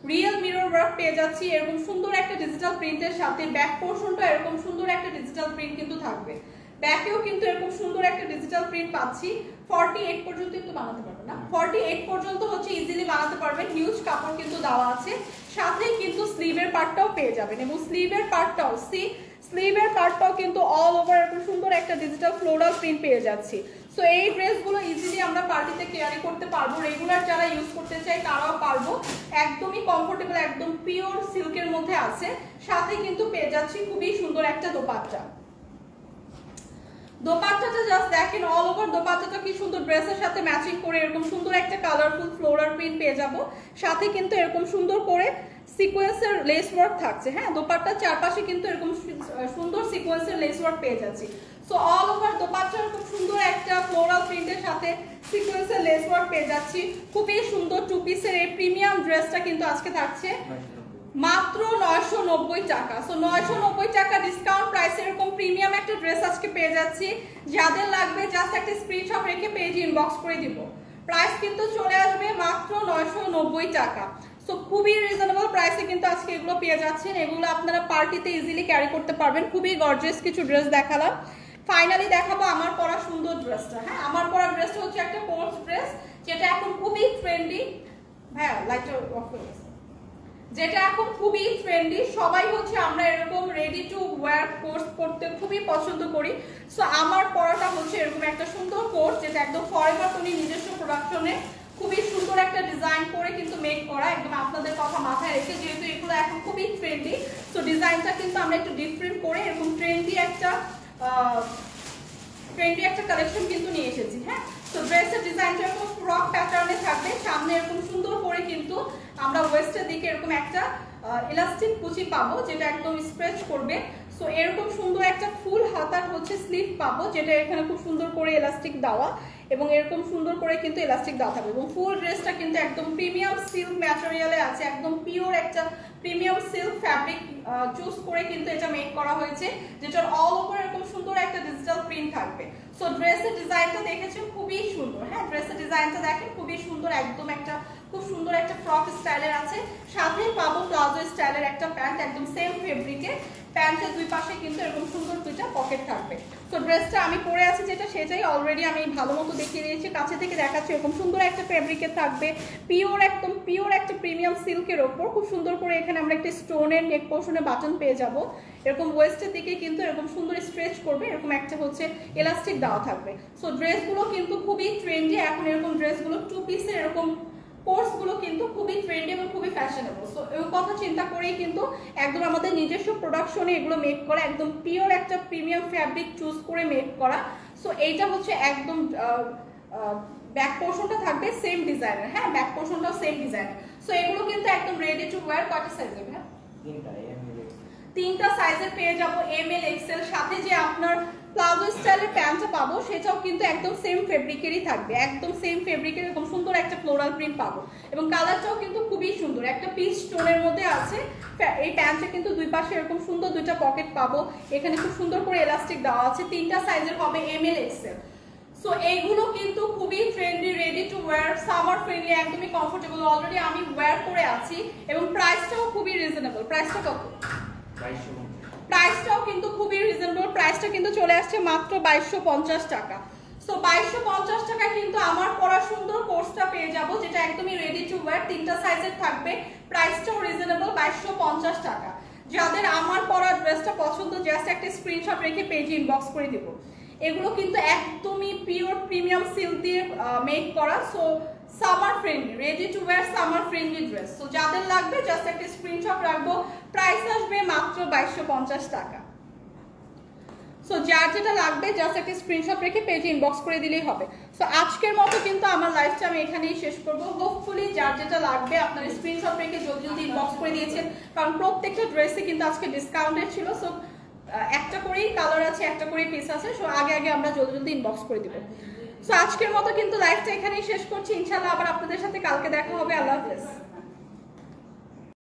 রিয়েল মিরর ওয়ার্ক পেয়ে যাচ্ছি এরকম সুন্দর একটা ডিজিটাল প্রিন্টের সাথে। ব্যাক পোর্শনটা এরকম সুন্দর একটা ডিজিটাল প্রিন্ট কিন্তু থাকবে, ব্যাকেও কিন্তু এরকম সুন্দর একটা ডিজিটাল প্রিন্ট পাচ্ছি। 48 পর্যন্ত কিন্তু বানাতে পারবেন না, 48 পর্যন্ত হচ্ছে ইজিলি বানাতে পারবেন। হিউজ কাপড় কিন্তু দেওয়া আছে, সাথে কিন্তু স্লিভের পার্টটাও পেয়ে যাবেন এবং স্লিভের পার্টটাও কিন্তু অল ওভার এরকম সুন্দর একটা ডিজিটাল ফ্লোরাল প্রিন্ট পেয়ে যাচ্ছি। সো এই ড্রেসগুলো ইজিলি আমরা পার্টিতে ক্যারি করতে পারবো, রেগুলার যারা ইউজ করতে চাই তারাও পারবো। একদমই কমফোর্টেবল, একদম পিওর সিল্কের মধ্যে আছে, সাথে কিন্তু পেয়ে যাচ্ছি খুবই সুন্দর একটা দোপাট্টা। দোপাট্টাটা জাস্ট দেখেন, অল ওভার দোপাট্টাটা কি সুন্দর ড্রেসের সাথে ম্যাচিং করে এরকম সুন্দর একটা কালারফুল ফ্লোরাল প্রিন্ট পেয়ে যাব, সাথে কিন্তু এরকম সুন্দর করে সিকোয়েন্সের লেস ওয়ার্ক থাকছে, হ্যাঁ দোপাট্টার চারপাশে কিন্তু এরকম সুন্দর সিকোয়েন্সের লেস ওয়ার্ক পেয়ে যাচ্ছি। সো অল ওভার দোপাট্টার খুব সুন্দর একটা ফ্লোরাল প্রিন্টের সাথে সিকোয়েন্সের লেস ওয়ার্ক পেয়ে যাচ্ছি। খুবই সুন্দর টু পিসের এই প্রিমিয়াম ড্রেসটা কিন্তু আজকে থাকছে মাত্র 990 টাকা। সো 990 টাকা ডিসকাউন্ট প্রাইসে এরকম প্রিমিয়াম একটা ড্রেস আজকে পেয়ে যাচ্ছি। যাদের লাগবে জাস্ট একটা স্ক্রিনশট রেখে পেজে ইনবক্স করে দিব। প্রাইস কিন্তু চলে আসবে মাত্র 990 টাকা। সো খুবই রিজনেবল প্রাইসে কিন্তু আজকে এগুলো পেয়ে যাচ্ছেন। এগুলো আপনারা পার্টিতে ইজিলি ক্যারি করতে পারবেন। খুবই গর্জিয়াস কিছু ড্রেস দেখালাম। ফাইনালি দেখাবো আমার পরা সুন্দর ড্রেসটা। হ্যাঁ আমার পরা ড্রেসটা হচ্ছে একটা কোর্স ড্রেস, যেটা এখন খুবই ট্রেন্ডি। হ্যাঁ লাইটটা অফ করে গেছে, যেটা এখন খুবই ট্রেন্ডি। সবাই হচ্ছে আমরা এরকম রেডি টু ওয়্যার কোর্স পড়তে খুবই পছন্দ করি। সো আমার পরাটা হচ্ছে এরকম একটা সুন্দর কোর্স, যেটা একদম ফরএভার উনি নিজস্ব প্রোডাকশনে খুবই সুন্দর একটা ডিজাইন করে কিন্তু মেক করা, একদম আপনাদের কথা মাথায় রেখে, যেহেতু এগুলো এখন খুবই ট্রেন্ডি। সো ডিজাইনটা কিন্তু আমরা একটু ডিফারেন্ট করে এরকম ট্রেন্ডি একটা কালেকশন কিন্তু নিয়ে এসেছি। হ্যাঁ তো ড্রেসের ডিজাইনটা এরকম ফ্রক প্যাটার্নে থাকবে, সামনে এরকম সুন্দর করে কিন্তু আমরা ওয়েস্টের দিকে এরকম একটা ইলাস্টিক কুচি পাবো, যেটা একদম স্ট্রেচ করবে। সো এরকম সুন্দর একটা ফুল হাতার হচ্ছে স্লিভ পাবো, যেটা এখানে খুব সুন্দর করে ইলাস্টিক দেওয়া এবং এরকম সুন্দর করে কিন্তু ইলাস্টিক দেওয়া থাকবে। এবং ফুল ড্রেসটা কিন্তু একদম প্রিমিয়াম সিল্ক ম্যাটেরিয়ালে আছে, একদম পিওর একটা প্রিমিয়াম সিল্ক ফ্যাব্রিক চুজ করে কিন্তু এটা মেক করা হয়েছে, যেটার অল ওভার এরকম সুন্দর একটা ডিজিটাল প্রিন্ট থাকবে। সো ড্রেসের ডিজাইনটা দেখেছেন খুবই সুন্দর। হ্যাঁ ড্রেসের ডিজাইনটা দেখেন খুবই সুন্দর, একদম একটা খুব সুন্দর একটা ফ্রক স্টাইলের আছে, সাথে পাবো প্লাজো স্টাইলের একটা প্যান্ট, একদম সেম ফেব্রিকে। প্যান্টের দুই পাশে কিন্তু এরকম সুন্দর দুইটা পকেট থাকবে। তো ড্রেসটা আমি পরে আছি যেটা, সেটাই অলরেডি আমি ভালো মতো দেখিয়ে দিয়েছি, কাছে থেকে দেখাচ্ছি। এরকম সুন্দর একটা ফেব্রিকে থাকবে, পিওর একদম পিওর একটা প্রিমিয়াম সিল্কের ওপর খুব সুন্দর করে এখানে আমরা একটা স্টোনের নেক পোর্শনে বাটন পেয়ে যাব। এরকম ওয়েস্টের দিকে কিন্তু এরকম সুন্দর স্ট্রেচ করবে, এরকম একটা হচ্ছে এলাস্টিক দেওয়া থাকবে। সো ড্রেসগুলো কিন্তু খুবই ট্রেন্ডি এখন, এরকম ড্রেসগুলো টু পিসের এরকম কোর্সগুলো কিন্তু খুবই ট্রেন্ডি এবং খুবই ফ্যাশনেবল। সো এই কথা চিন্তা করেই কিন্তু একদম আমাদের নিজস্ব প্রোডাকশনে এগুলো মেক করা, একদম পিওর একটা প্রিমিয়াম ফ্যাব্রিক চুজ করে মেক করা। সো এইটা হচ্ছে একদম ব্যাক পোর্শনটা থাকবে সেম ডিজাইনের। হ্যাঁ ব্যাক পোর্শনটাও সেম ডিজাইনের। সো এগুলো কিন্তু একদম রেডি টু ওয়্যার। কয়টা সাইজ হবে? হ্যাঁ তিনটা সাইজের পেয়ে যাব, এম এল এক্সেল। সাথে যে আপনার প্লাজো স্টাইলের প্যান্টটা পাবো সেটাও কিন্তু একদম সেম ফেব্রিকেরই থাকবে, একদম সেম ফেব্রিকের এরকম সুন্দর একটা ফ্লোরাল প্রিন্ট পাবো এবং কালারটাও কিন্তু খুবই সুন্দর, একটা পিচ টোনের মধ্যে আছে। এই প্যান্টে কিন্তু দুই পাশে এরকম সুন্দর দুইটা পকেট পাবো, এখানে খুব সুন্দর করে এলাস্টিক দেওয়া আছে, তিনটা সাইজের হবে, এম এল এক্সেল। সো এইগুলো কিন্তু খুবই trendy, ready to wire, summer friendly, একদমই কমফোর্টেবল। অলরেডি আমি ওয়্যার করে আছি এবং প্রাইসটাও খুবই রিজনেবল। প্রাইসটা কত? প্রাইসটাও কিন্তু খুবই রিজনেবল, প্রাইসটা কিন্তু চলে আসছে মাত্র 2250 টাকা। সো 2250 টাকায় কিন্তু আমার পরা সুন্দর কোর্সটা পেয়ে যাব, যেটা একদমই রেডি টু ওয়্যার, তিনটা সাইজের থাকবে, প্রাইসটাও রিজনেবল 2250 টাকা। যাদের আমার পরা ড্রেসটা পছন্দ, জাস্ট একটা স্ক্রিনশট রেখে পেজে ইনবক্স করে দিব। এগুলো কিন্তু একদমই পিওর প্রিমিয়াম সিল্ক দিয়ে মেক করা, so summer friendly, ready to wire summer friendly dress. So যাদের লাগবে জাস্ট একটা স্ক্রিনশট রাখবো, প্রাইস আসবে মাত্র 2250 টাকা। সো যার যেটা লাগবে জাস্ট একটা স্ক্রিনশট রেখে পেজে ইনবক্স করে দিলেই হবে। সো আজকের মতো কিন্তু আমার লাইফটা আমি এখানেই শেষ করবো। হোপফুলি যার যেটা লাগবে আপনার স্ক্রিনশট রেখে জলদি জলদি ইনবক্স করে দিয়েছেন, কারণ প্রত্যেকটা ড্রেসে কিন্তু আজকে ডিসকাউন্টেড ছিল। সো একটা করেই কালার আছে, একটা করেই পিস আছে, সো আগে আগে আমরা জলদি জলদি ইনবক্স করে দিব। সো আজকের মতো কিন্তু লাইফটা এখানেই শেষ করছি, ইনশাআল্লাহ আবার আপনাদের সাথে কালকে দেখা হবে। আল্লাহ হাফেজ।